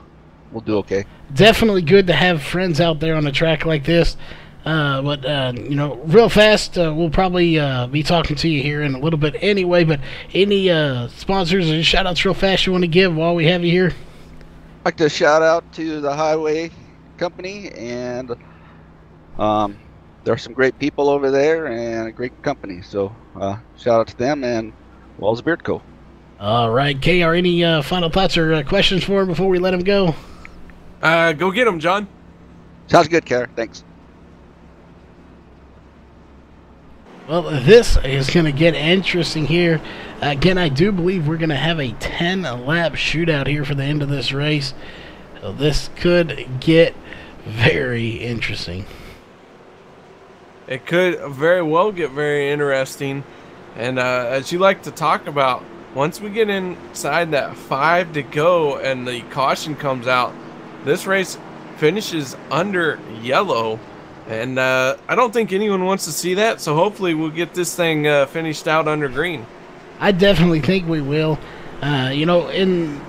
we'll do okay. Definitely good to have friends out there on a track like this. But you know, real fast, we'll probably be talking to you here in a little bit anyway. But any sponsors or shout outs real fast you want to give while we have you here? I'd like to shout out to the Highway Company, and there are some great people over there and a great company. So shout out to them and Walls Beard Co. All right, KR, any final thoughts or questions for him before we let him go? Go get him, John. Sounds good, Kara. Thanks. Well, this is going to get interesting here. Again, I do believe we're going to have a 10-lap shootout here for the end of this race. So this could get very interesting. It could very well get very interesting. And as you like to talk about, once we get inside that 5 to go and the caution comes out, this race finishes under yellow. And I don't think anyone wants to see that, so hopefully we'll get this thing finished out under green. I definitely think we will. You know, in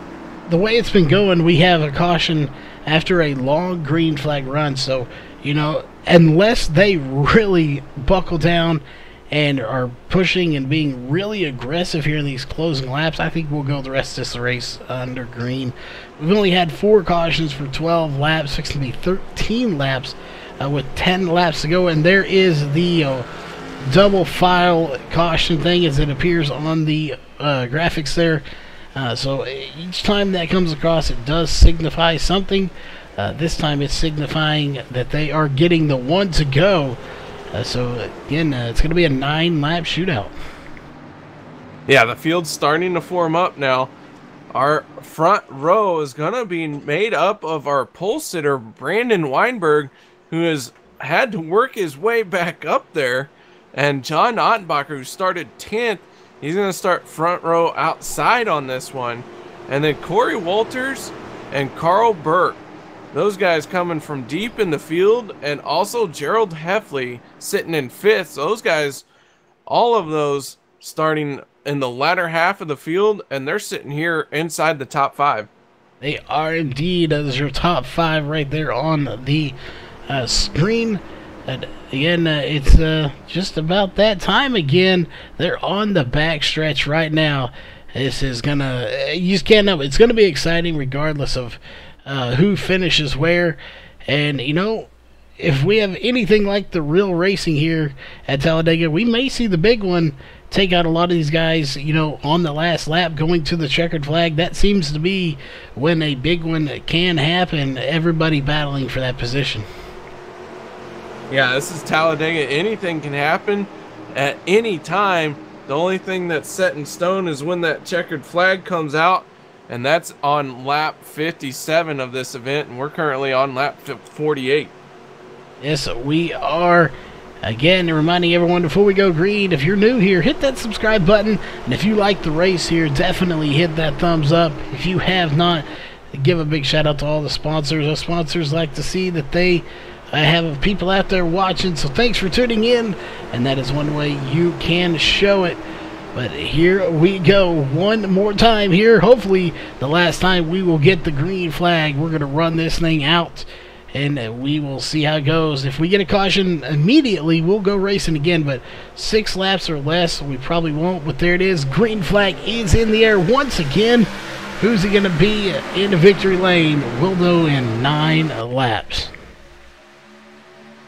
the way it's been going, we have a caution after a long green flag run. So, you know, unless they really buckle down and are pushing and being really aggressive here in these closing laps, I think we'll go the rest of this race under green. We've only had 4 cautions for 12 laps, fixing to be 13 laps. With 10 laps to go, and there is the double file caution thing as it appears on the graphics there. So each time that comes across, it does signify something. This time it's signifying that they are getting the 1 to go. So again, it's going to be a 9-lap shootout. Yeah, the field's starting to form up now. Our front row is going to be made up of our pole sitter, Brandon Weinberg, who has had to work his way back up there, and John Ottenbacher, who started 10th, he's going to start front row outside on this one. And then Corey Walters and Carl Burke, those guys coming from deep in the field, and also Gerald Heffley sitting in 5th. So those guys, all of those starting in the latter half of the field, and they're sitting here inside the top 5. They are indeed. Those are your top 5 right there on the screen. And again, it's just about that time again. They're on the back stretch right now. This is gonna, you just can't know. It's gonna be exciting regardless of who finishes where. And you know, if we have anything like the real racing here at Talladega, we may see the big one take out a lot of these guys, you know, on the last lap going to the checkered flag. That seems to be when a big one can happen, everybody battling for that position. Yeah, this is Talladega. Anything can happen at any time. The only thing that's set in stone is when that checkered flag comes out, and that's on lap 57 of this event, and we're currently on lap 48. Yes, we are. Again, reminding everyone before we go green, if you're new here, hit that subscribe button, and if you like the race here, definitely hit that thumbs up. If you have not, give a big shout out to all the sponsors. Our sponsors like to see that they have people out there watching, so thanks for tuning in, and that is one way you can show it. But here we go one more time here. Hopefully the last time we will get the green flag. We're going to run this thing out, and we will see how it goes. If we get a caution immediately, we'll go racing again, but 6 laps or less, we probably won't. But there it is. Green flag is in the air once again. Who's it going to be in the victory lane? We'll know in 9 laps.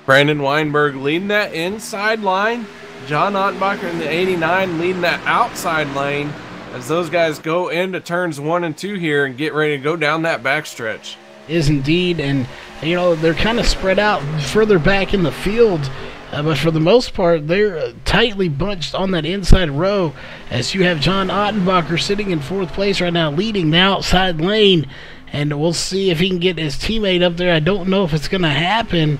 Brandon Weinberg leading that inside line. John Ottenbacher in the 89 leading that outside lane as those guys go into turns 1 and 2 here and get ready to go down that backstretch. Is indeed, and you know, they're kind of spread out further back in the field, but for the most part, they're tightly bunched on that inside row as you have John Ottenbacher sitting in 4th place right now, leading the outside lane, and we'll see if he can get his teammate up there. I don't know if it's going to happen.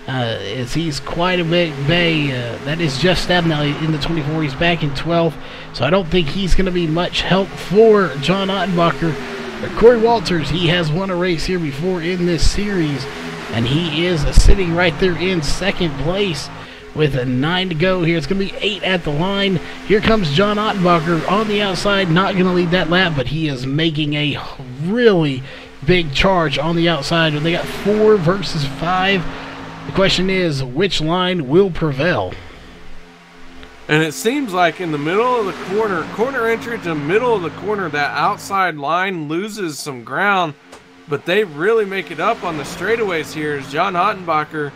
as he's quite a bit bay. That is Jeff Stabnow in the 24. He's back in 12th, so I don't think he's going to be much help for John Ottenbacher. But Corey Walters, he has won a race here before in this series, and he is sitting right there in second place with a 9 to go here. It's going to be 8 at the line. Here comes John Ottenbacher on the outside, not going to lead that lap, but he is making a really big charge on the outside. They got 4 versus 5. The question is, which line will prevail? And it seems like in the middle of the corner entry to the middle of the corner, that outside line loses some ground, but they really make it up on the straightaways here as John Ottenbacher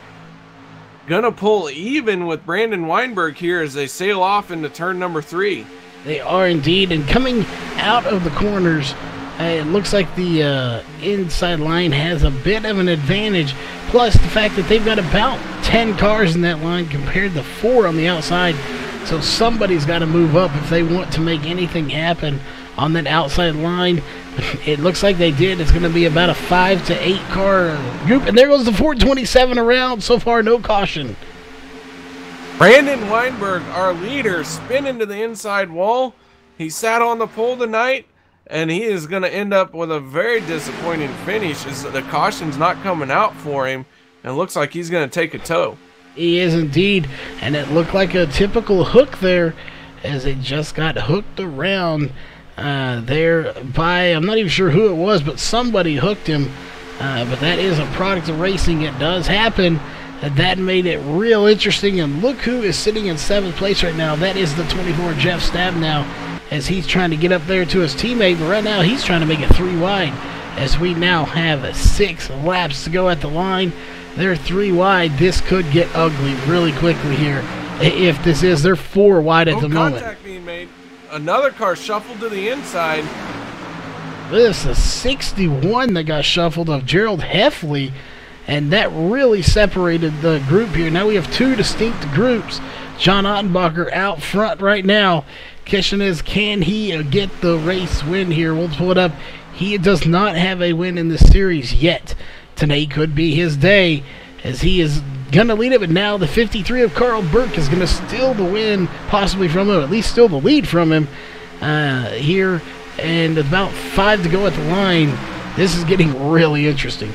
gonna pull even with Brandon Weinberg here as they sail off into turn number 3. They are indeed, and coming out of the corners, it looks like the inside line has a bit of an advantage, plus the fact that they've got about 10 cars in that line compared to 4 on the outside, so somebody's got to move up if they want to make anything happen on that outside line. It looks like they did. It's going to be about a 5 to 8 car group, and there goes the 427 around. So far, no caution. Brandon Weinberg, our leader, spinning to the inside wall. He sat on the pole tonight, and he is going to end up with a very disappointing finish as the caution's not coming out for him, and it looks like he's going to take a tow. He is indeed, and it looked like a typical hook there as it just got hooked around there by, I'm not even sure who it was, but somebody hooked him. But that is a product of racing. It does happen. That made it real interesting, and look who is sitting in 7th place right now. That is the 24 Jeff Stabnow, as he's trying to get up there to his teammate, but right now he's trying to make it 3 wide as we now have 6 laps to go at the line. They're 3 wide. This could get ugly really quickly here. If this is, they're 4 wide at the moment. Contact being made. Another car shuffled to the inside. This is a 61 that got shuffled of Gerald Heffley, and that really separated the group here. Now we have 2 distinct groups. John Ottenbacher out front right now. Question is, can he get the race win here? We'll pull it up. He does not have a win in this series yet. Today could be his day, as he is going to lead it, but now the 53 of Carl Burke is going to steal the win, possibly from him, at least steal the lead from him here, and about 5 to go at the line. This is getting really interesting.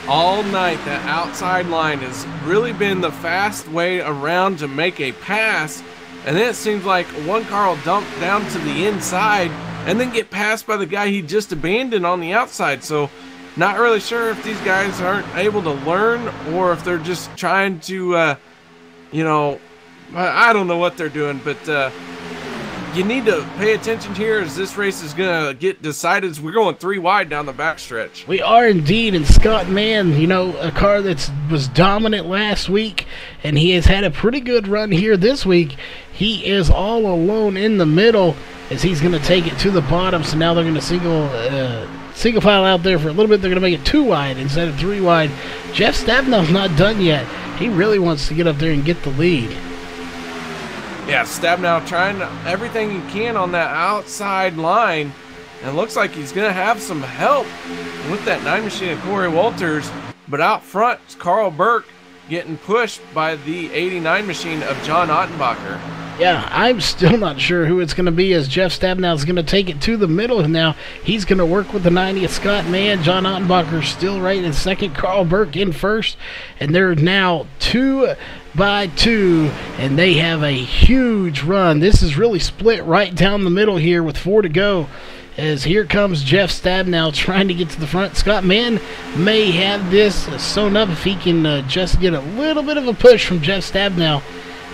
All night, that outside line has really been the fast way around to make a pass, and then it seems like one car will dump down to the inside and then get passed by the guy he just abandoned on the outside. So not really sure if these guys aren't able to learn or if they're just trying to, you know, I don't know what they're doing, but you need to pay attention here as this race is going to get decided as we're going 3 wide down the backstretch. We are indeed, and Scott Mann, you know, a car that was dominant last week, and he has had a pretty good run here this week. He is all alone in the middle as he's going to take it to the bottom, so now they're going to single file out there for a little bit. They're going to make it 2 wide instead of 3 wide. Jeff Stabnow's not done yet. He really wants to get up there and get the lead. Yeah, Stabnow trying everything he can on that outside line. And it looks like he's going to have some help with that 9 machine of Corey Walters. But out front, it's Carl Burke getting pushed by the 89 machine of John Ottenbacher. Yeah, I'm still not sure who it's going to be, as Jeff Stabnow is going to take it to the middle now. He's going to work with the 90th Scott Mann. John Ottenbacher still right in second. Carl Burke in first. And they're now 2 by 2, and they have a huge run. This is really split right down the middle here with 4 to go, as here comes Jeff Stabnow trying to get to the front. Scott Mann may have this sewn up if he can just get a little bit of a push from Jeff Stabnow.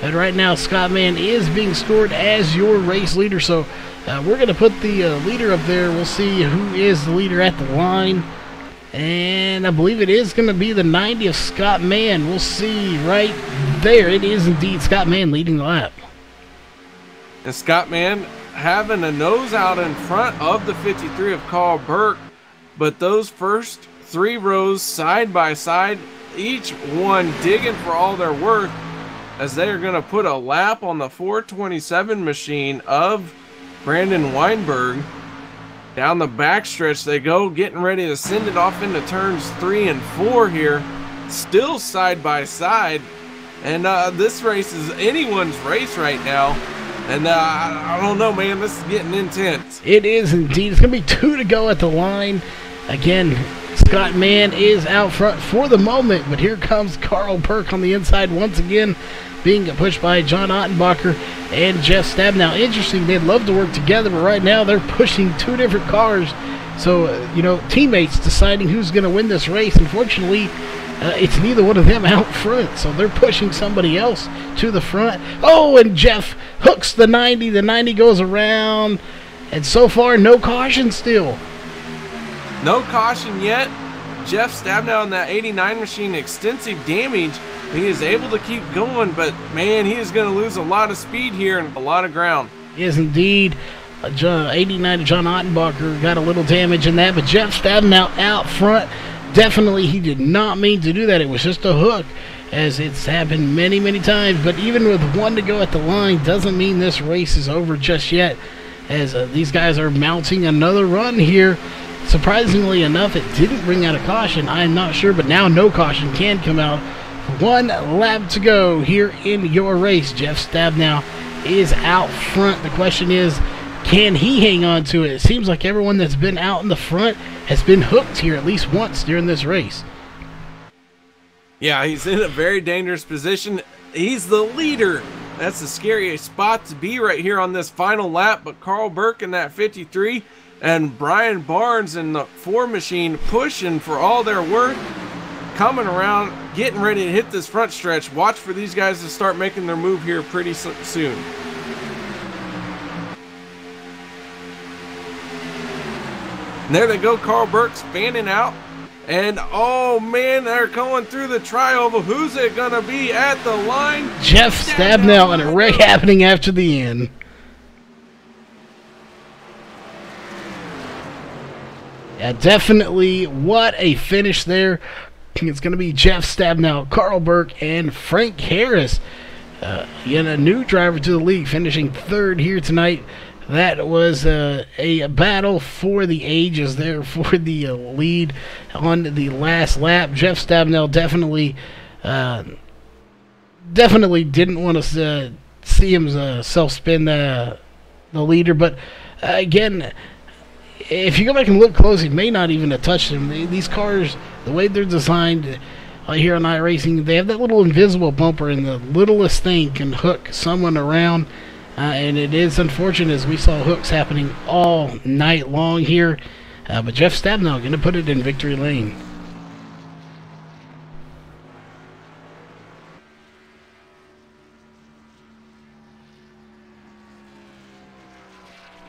But right now, Scott Mann is being scored as your race leader. So we're going to put the leader up there. We'll see who is the leader at the line. And I believe it is going to be the 90 of Scott Mann. We'll see right there. It is indeed Scott Mann leading the lap. And Scott Mann having a nose out in front of the 53 of Carl Burke. But those first 3 rows side by side, each one digging for all they're worth, as they are going to put a lap on the 427 machine of Brandon Weinberg. Down the backstretch they go, getting ready to send it off into turns 3 and 4 here. still side by side. And this race is anyone's race right now. And I don't know, man. This is getting intense. It is indeed. It's going to be 2 to go at the line. Again, Scott Mann is out front for the moment, but here comes Carl Burke on the inside once again, being pushed by John Ottenbacher and Jeff Stab. Now, interesting, they'd love to work together, but right now they're pushing 2 different cars. So, teammates deciding who's going to win this race. Unfortunately, it's neither one of them out front, so they're pushing somebody else to the front. Oh, and Jeff hooks the 90. The 90 goes around, and so far, no caution still. No caution yet. Jeff Stabnow in that 89 machine, extensive damage. He is able to keep going, but man, he is going to lose a lot of speed here and a lot of ground. Yes, indeed. 89 John Ottenbacher got a little damage in that, but Jeff Stabnow out front. Definitely, he did not mean to do that. It was just a hook, as it's happened many, many times. But even with 1 to go at the line, doesn't mean this race is over just yet, as these guys are mounting another run here. Surprisingly enough, it didn't bring out a caution. I'm not sure, but now no caution can come out. 1 lap to go here in your race. Jeff Stabnow is out front. The question is, can he hang on to it? It seems like everyone that's been out in the front has been hooked here at least once during this race. Yeah, he's in a very dangerous position. He's the leader. That's the scariest spot to be right here on this final lap. But Carl Burke in that 53 and Brian Barnes in the 4 machine pushing for all their worth. Coming around, getting ready to hit this front stretch. Watch for these guys to start making their move here pretty soon. And there they go, Carl Burke's fanning out. And oh man, they're going through the trioval. Who's it gonna be at the line? Jeff Stabnow, and a wreck happening after the end. Yeah, definitely what a finish there. It's going to be Jeff Stabnow, Carl Burke, and Frank Harris. Yet a new driver to the league, finishing 3rd here tonight. That was a battle for the ages there for the lead on the last lap. Jeff Stabnow definitely didn't want to see himself spin the leader, but again, if you go back and look close, he may not even have touched him. These cars, the way they're designed here on iRacing, they have that little invisible bumper, and the littlest thing can hook someone around. And it is unfortunate, as we saw hooks happening all night long here. But Jeff Stabnow going to put it in victory lane.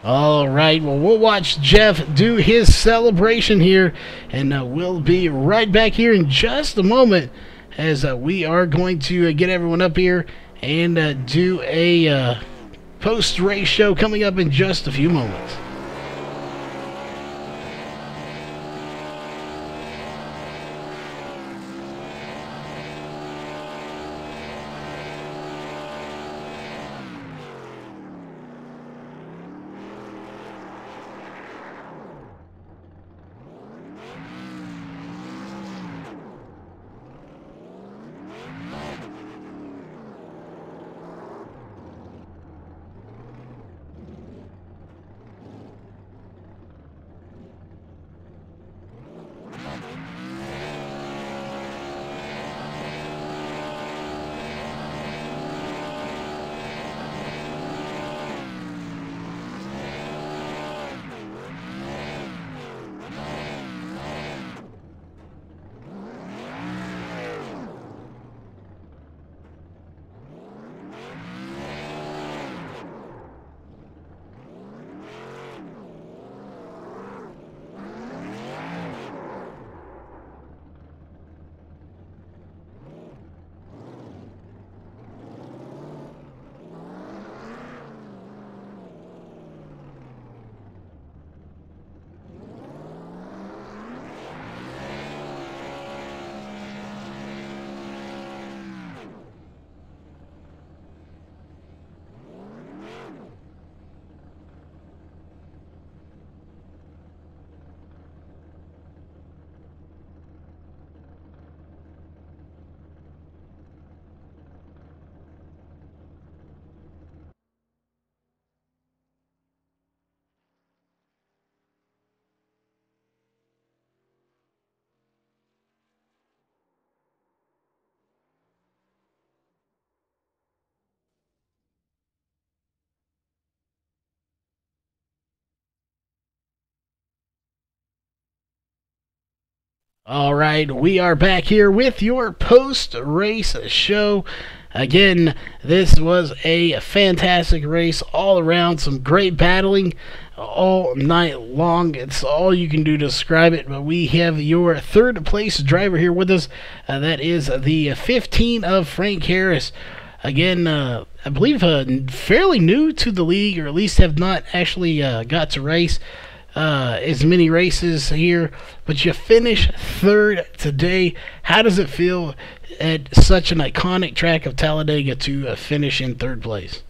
All right, well, we'll watch Jeff do his celebration here, and we'll be right back here in just a moment, as we are going to get everyone up here and do a post-race show coming up in just a few moments. All right, we are back here with your post-race show. Again, this was a fantastic race all around, some great battling all night long. It's all you can do to describe it, but we have your third place driver here with us. That is the 15 of Frank Harris. Again, I believe fairly new to the league, or at least have not actually got to race as many races here, but you finish third today. How does it feel at such an iconic track of Talladega to finish in third place?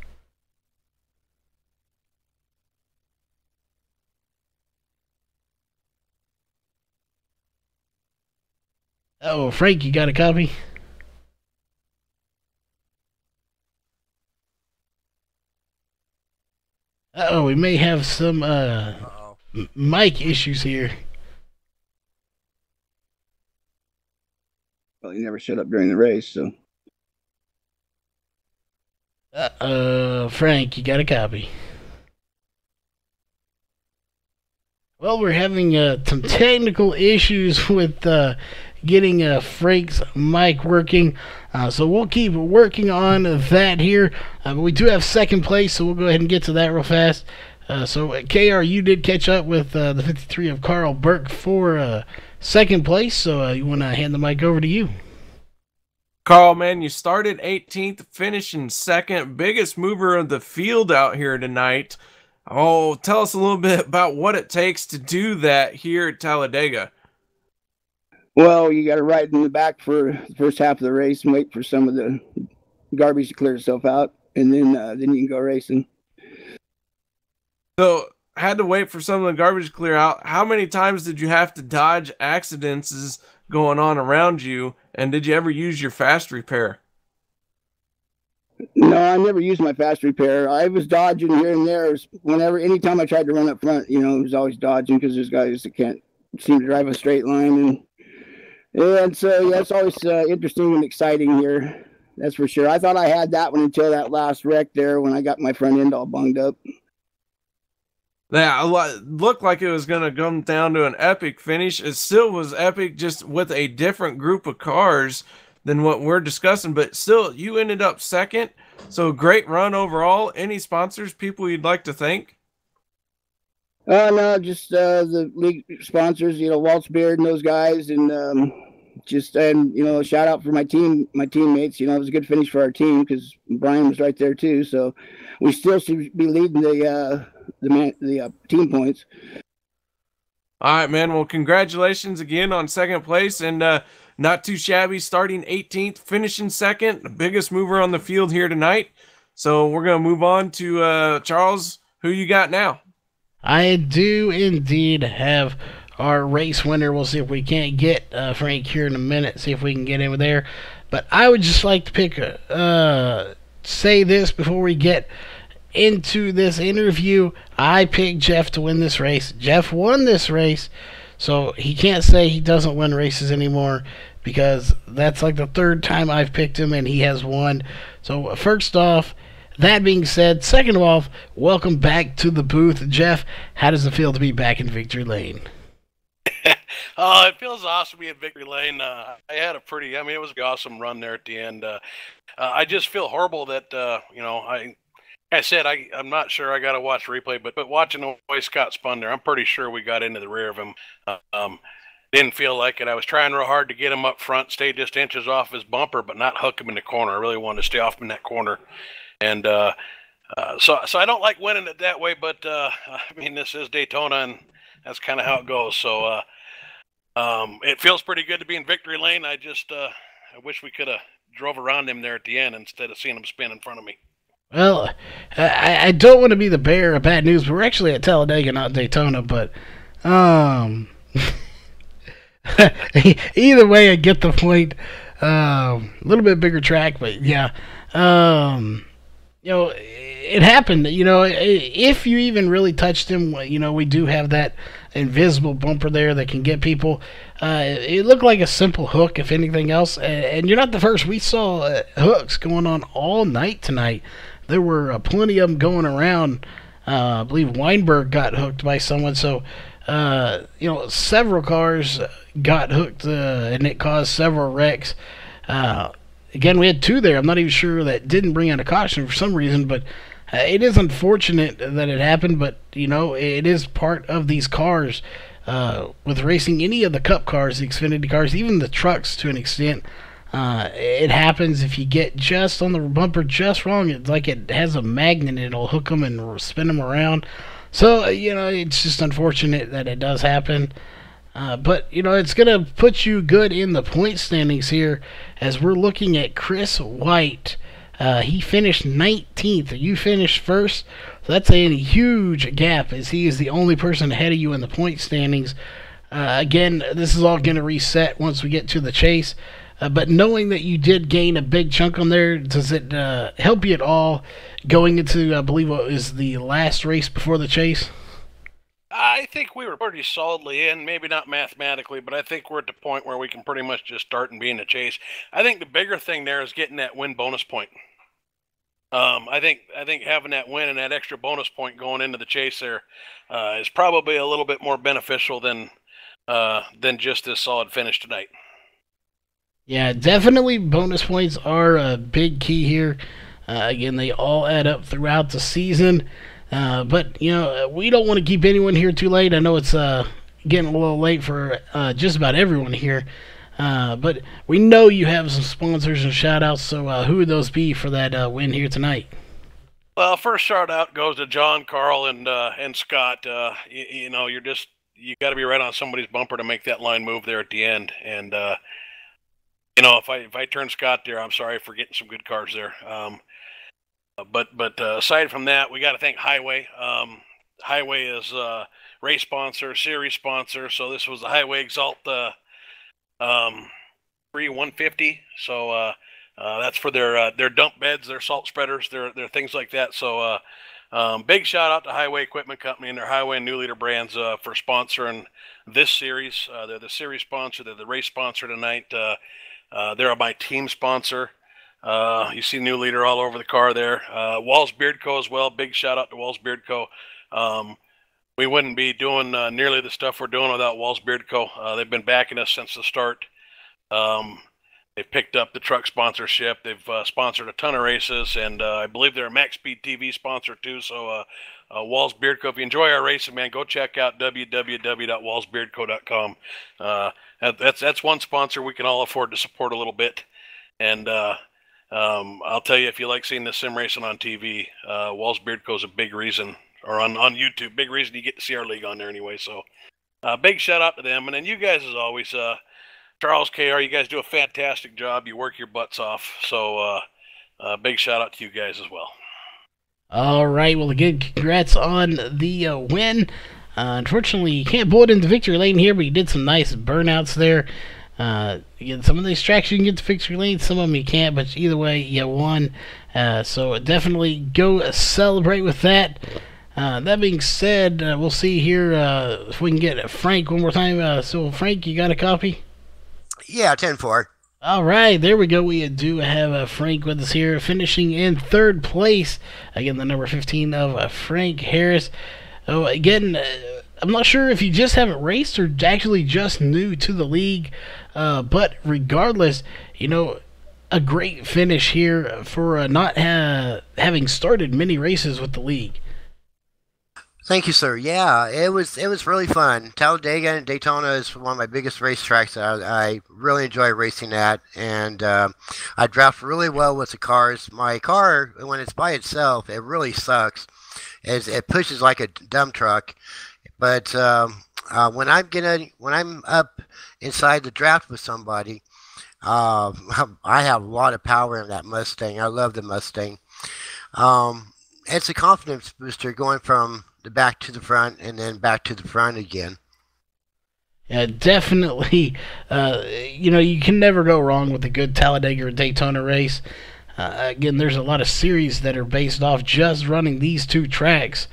Oh, Frank, you got a copy? Uh-oh, we may have some mic issues here. Well, he never shut up during the race, so. Frank, you got a copy? Well, we're having some technical issues with getting Frank's mic working, so we'll keep working on that here. But we do have second place, so we'll go ahead and get to that real fast. So, KR, you did catch up with the 53 of Carl Burke for second place, so you want to hand the mic over to you. Carl, man, you started 18th, finishing second, biggest mover of the field out here tonight. Oh, tell us a little bit about what it takes to do that here at Talladega. Well, you got to ride in the back for the first half of the race and wait for some of the garbage to clear itself out, and then you can go racing. So, had to wait for some of the garbage to clear out. How many times did you have to dodge accidents going on around you, and did you ever use your fast repair? No, I never used my fast repair. I was dodging here and there. Anytime I tried to run up front, it was always dodging because there's guys that can't seem to drive a straight line. And so, yeah, it's always interesting and exciting here. That's for sure. I thought I had that one until that last wreck there when I got my front end all bunged up. Yeah, it looked like it was going to come down to an epic finish. It still was epic, just with a different group of cars than what we're discussing. But still, you ended up second. So, great run overall. Any sponsors, people you'd like to thank? No, just the league sponsors, Waltz Beard and those guys, and a shout out for my teammates. It was a good finish for our team because Brian was right there too. So we still should be leading the team points. All right, man. Well, congratulations again on second place, and not too shabby, starting 18th, finishing second, the biggest mover on the field here tonight. So we're going to move on to Charles. Who you got now? I do indeed have our race winner. We'll see if we can't get Frank here in a minute, see if we can get him there. But I would just like to say this before we get into this interview. I picked Jeff to win this race. Jeff won this race, so he can't say he doesn't win races anymore, because that's like the third time I've picked him and he has won. So first off, that being said, second of all, welcome back to the booth. Jeff, how does it feel to be back in Victory Lane? Oh, it feels awesome to be in Victory Lane. I had it was an awesome run there at the end. I just feel horrible that, I'm not sure. I got to watch the replay, but watching the way Scott spun there, I'm pretty sure we got into the rear of him. Didn't feel like it. I was trying real hard to get him up front, stay just inches off his bumper, but not hook him in the corner. I really wanted to stay off in that corner. And so I don't like winning it that way, but this is Daytona, and that's kind of how it goes. So it feels pretty good to be in Victory Lane. I just I wish we could have drove around him there at the end instead of seeing him spin in front of me. Well, I don't want to be the bearer of bad news, but we're actually at Talladega, not Daytona. But either way, I get the point. A little bit bigger track, but yeah. It happened. If you even really touched him, we do have that invisible bumper there that can get people. It looked like a simple hook, if anything else. And you're not the first. We saw hooks going on all night tonight. There were plenty of them going around. I believe Weinberg got hooked by someone. So several cars got hooked, and it caused several wrecks. Again, we had 2 there. I'm not even sure that didn't bring out a caution for some reason, but it is unfortunate that it happened. But it is part of these cars. With racing any of the Cup cars, the Xfinity cars, even the trucks to an extent, it happens if you get just on the bumper just wrong. It's like it has a magnet. It'll hook them and spin them around. So, it's just unfortunate that it does happen. But, it's going to put you good in the point standings here as we're looking at Chris White. He finished 19th. You finished first. So that's a huge gap as he is the only person ahead of you in the point standings. Again, this is all going to reset once we get to the chase. But knowing that you did gain a big chunk on there, does it help you at all going into, I believe, what is the last race before the chase? I think we were pretty solidly in, maybe not mathematically, but I think we're at the point where we can pretty much just start and be in the chase. I think the bigger thing there is getting that win bonus point. I think having that win and that extra bonus point going into the chase there is probably a little bit more beneficial than just this solid finish tonight. Yeah, definitely bonus points are a big key here. Again, they all add up throughout the season. But, we don't want to keep anyone here too late. I know it's getting a little late for just about everyone here. But we know you have some sponsors and shout-outs, so who would those be for that win here tonight? Well, first shout-out goes to John, Carl, and Scott. You got to be right on somebody's bumper to make that line move there at the end. And, if I turn Scott there, I'm sorry for getting some good cars there. But aside from that, we got to thank Highway. Highway is a race sponsor, series sponsor. So this was the Highway Exalt 150. So that's for their dump beds, their salt spreaders, their things like that. So big shout out to Highway Equipment Company and their Highway and New Leader brands for sponsoring this series. They're the series sponsor. They're the race sponsor tonight. They're my team sponsor. You see New Leader all over the car there. Walls Beard Co. as well. Big shout out to Walls Beard Co. We wouldn't be doing nearly the stuff we're doing without Walls Beard Co. They've been backing us since the start. They've picked up the truck sponsorship. They've sponsored a ton of races, and I believe they're a MaxSpeedTV sponsor too. So Walls Beard Co. If you enjoy our racing, man, go check out www.wallsbeardco.com. That's one sponsor we can all afford to support a little bit. And I'll tell you, if you like seeing the sim racing on TV, Walls Beard Co. is a big reason, or on YouTube, big reason you get to see our league on there anyway. So big shout out to them. And then you guys, as always, Charles, KR, you guys do a fantastic job. You work your butts off. So big shout out to you guys as well. All right. Well, again, congrats on the win. Unfortunately, you can't pull it into victory lane here, but you did some nice burnouts there. Again, some of these tracks you can get to victory lane, some of them you can't, but either way, you won. So definitely go celebrate with that. That being said, we'll see here if we can get Frank one more time. So, Frank, you got a copy? Yeah, 10-4. All right, there we go. We do have Frank with us here, finishing in third place. Again, the number 15 of Frank Harris. Oh, again, I'm not sure if you just haven't raced or actually just new to the league, but regardless, a great finish here for not having started many races with the league. Thank you, sir. Yeah, it was really fun. Talladega and Daytona is one of my biggest racetracks that I really enjoy racing at, and I draft really well with the cars. My car, when it's by itself, it really sucks. It pushes like a dump truck, but when I'm up inside the draft with somebody, I have a lot of power in that Mustang. I love the Mustang. It's a confidence booster going from the back to the front and then back to the front again. Yeah, definitely. You can never go wrong with a good Talladega or Daytona race. Again, there's a lot of series that are based off just running these two tracks.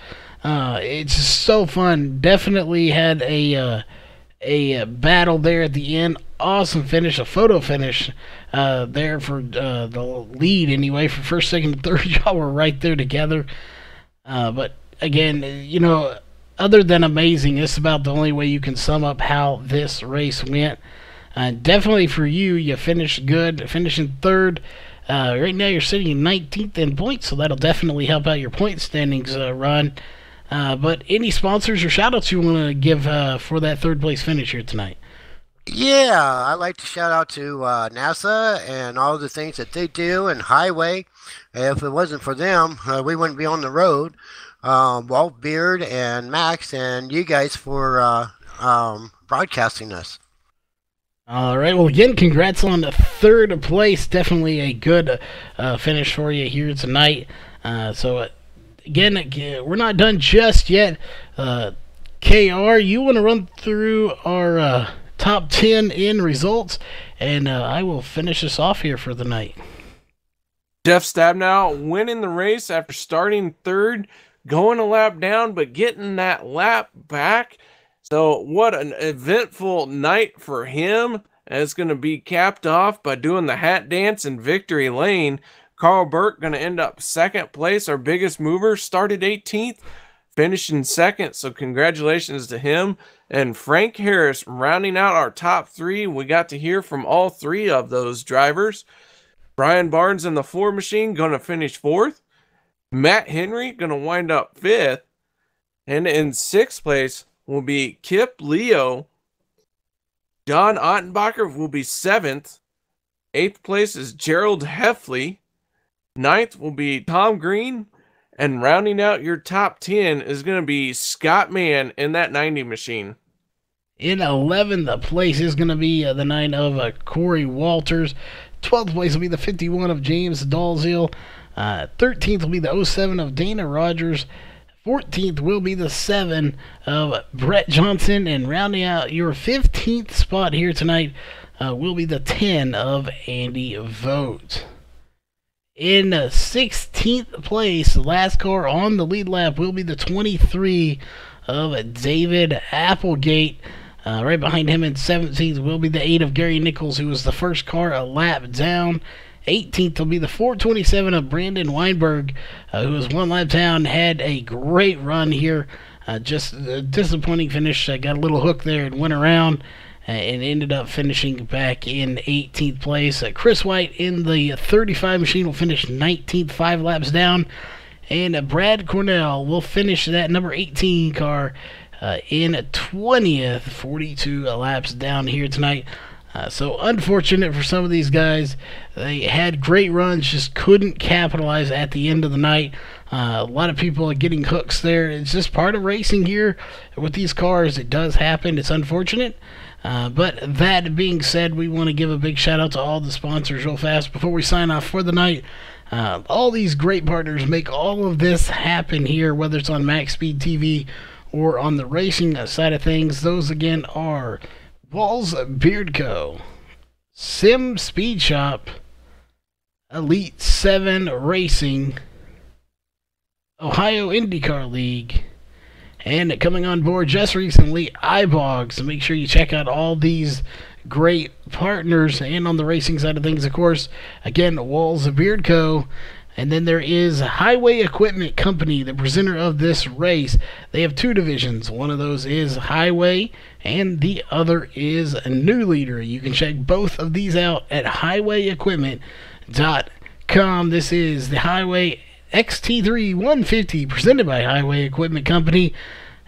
It's so fun. Definitely had a battle there at the end. Awesome finish, a photo finish there for the lead anyway. For first, second, and third, y'all were right there together. But again, other than amazing. It's about the only way you can sum up how this race went. Definitely for you, you finished good, finishing third. Right now you're sitting in 19th in points, so that'll definitely help out your point standings run. But any sponsors or shout-outs you want to give for that third place finish here tonight? Yeah, I'd like to shout out to NASA and all the things that they do, and Highway. If it wasn't for them, we wouldn't be on the road. Walt Beard and Max and you guys for broadcasting us. All right. Well, again, congrats on the third place. Definitely a good finish for you here tonight. Again, we're not done just yet. KR, you want to run through our top 10 in results, and I will finish this off here for the night. Jeff Stabnow winning the race after starting third, going a lap down, but getting that lap back. So what an eventful night for him. And it's going to be capped off by doing the hat dance in victory lane. Carl Burke going to end up second place. Our biggest mover started 18th, finishing second. So congratulations to him. And Frank Harris rounding out our top three. We got to hear from all three of those drivers. Brian Barnes in the 4 machine going to finish fourth. Matt Henry going to wind up fifth. And in sixth place will be Kip Leo. John Ottenbacher will be seventh. Eighth place is Gerald Heffley. Ninth will be Tom Green. And rounding out your top 10 is going to be Scott Mann in that 90 machine. In 11th place is going to be the 9 of Corey Walters. 12th place will be the 51 of James Dalziel. 13th will be the 07 of Dana Rogers. 14th will be the 7 of Brett Johnson. And rounding out your 15th spot here tonight will be the 10 of Andy Vogt. In 16th place, the last car on the lead lap will be the 23 of David Applegate. Right behind him in 17th will be the 8 of Gary Nichols, who was the first car a lap down. 18th will be the 427 of Brandon Weinberg, who was one lap down, had a great run here. Just a disappointing finish. Got a little hook there and went around and ended up finishing back in 18th place. Chris White in the 35 machine will finish 19th, 5 laps down. And Brad Cornell will finish that number 18 car in 20th, 42 laps down here tonight. So unfortunate for some of these guys. They had great runs, just couldn't capitalize at the end of the night. A lot of people are getting hooks there. It's just part of racing here with these cars. It does happen. It's unfortunate. But that being said, we want to give a big shout out to all the sponsors real fast before we sign off for the night. All these great partners make all of this happen here, whether it's on MaxSpeedTV or on the racing side of things. Those again are Walls Beard Co., Sim Speed Shop, Elite 7 Racing, Ohio IndyCar League, and coming on board just recently, iBogs. So make sure you check out all these great partners. And on the racing side of things, of course, again, Walls Beard Co., and then there is Highway Equipment Company, the presenter of this race. They have 2 divisions. One of those is Highway, and the other is a New Leader. You can check both of these out at highwayequipment.com. This is the Highway XT3 150 presented by Highway Equipment Company.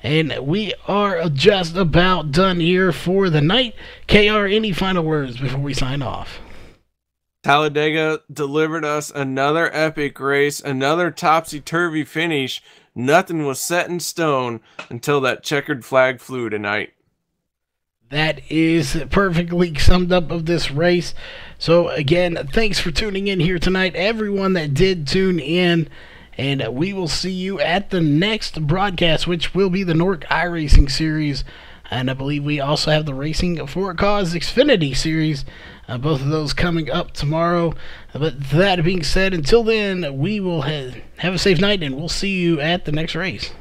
And we are just about done here for the night. KR, any final words before we sign off? Talladega delivered us another epic race, another topsy-turvy finish. Nothing was set in stone until that checkered flag flew tonight. That is perfectly summed up of this race. So again, thanks for tuning in here tonight, everyone that did tune in. And we will see you at the next broadcast, which will be the Nork iRacing Series. And I believe we also have the Racing for a Cause Xfinity Series. Both of those coming up tomorrow. But that being said, until then, we will have a safe night, and we'll see you at the next race.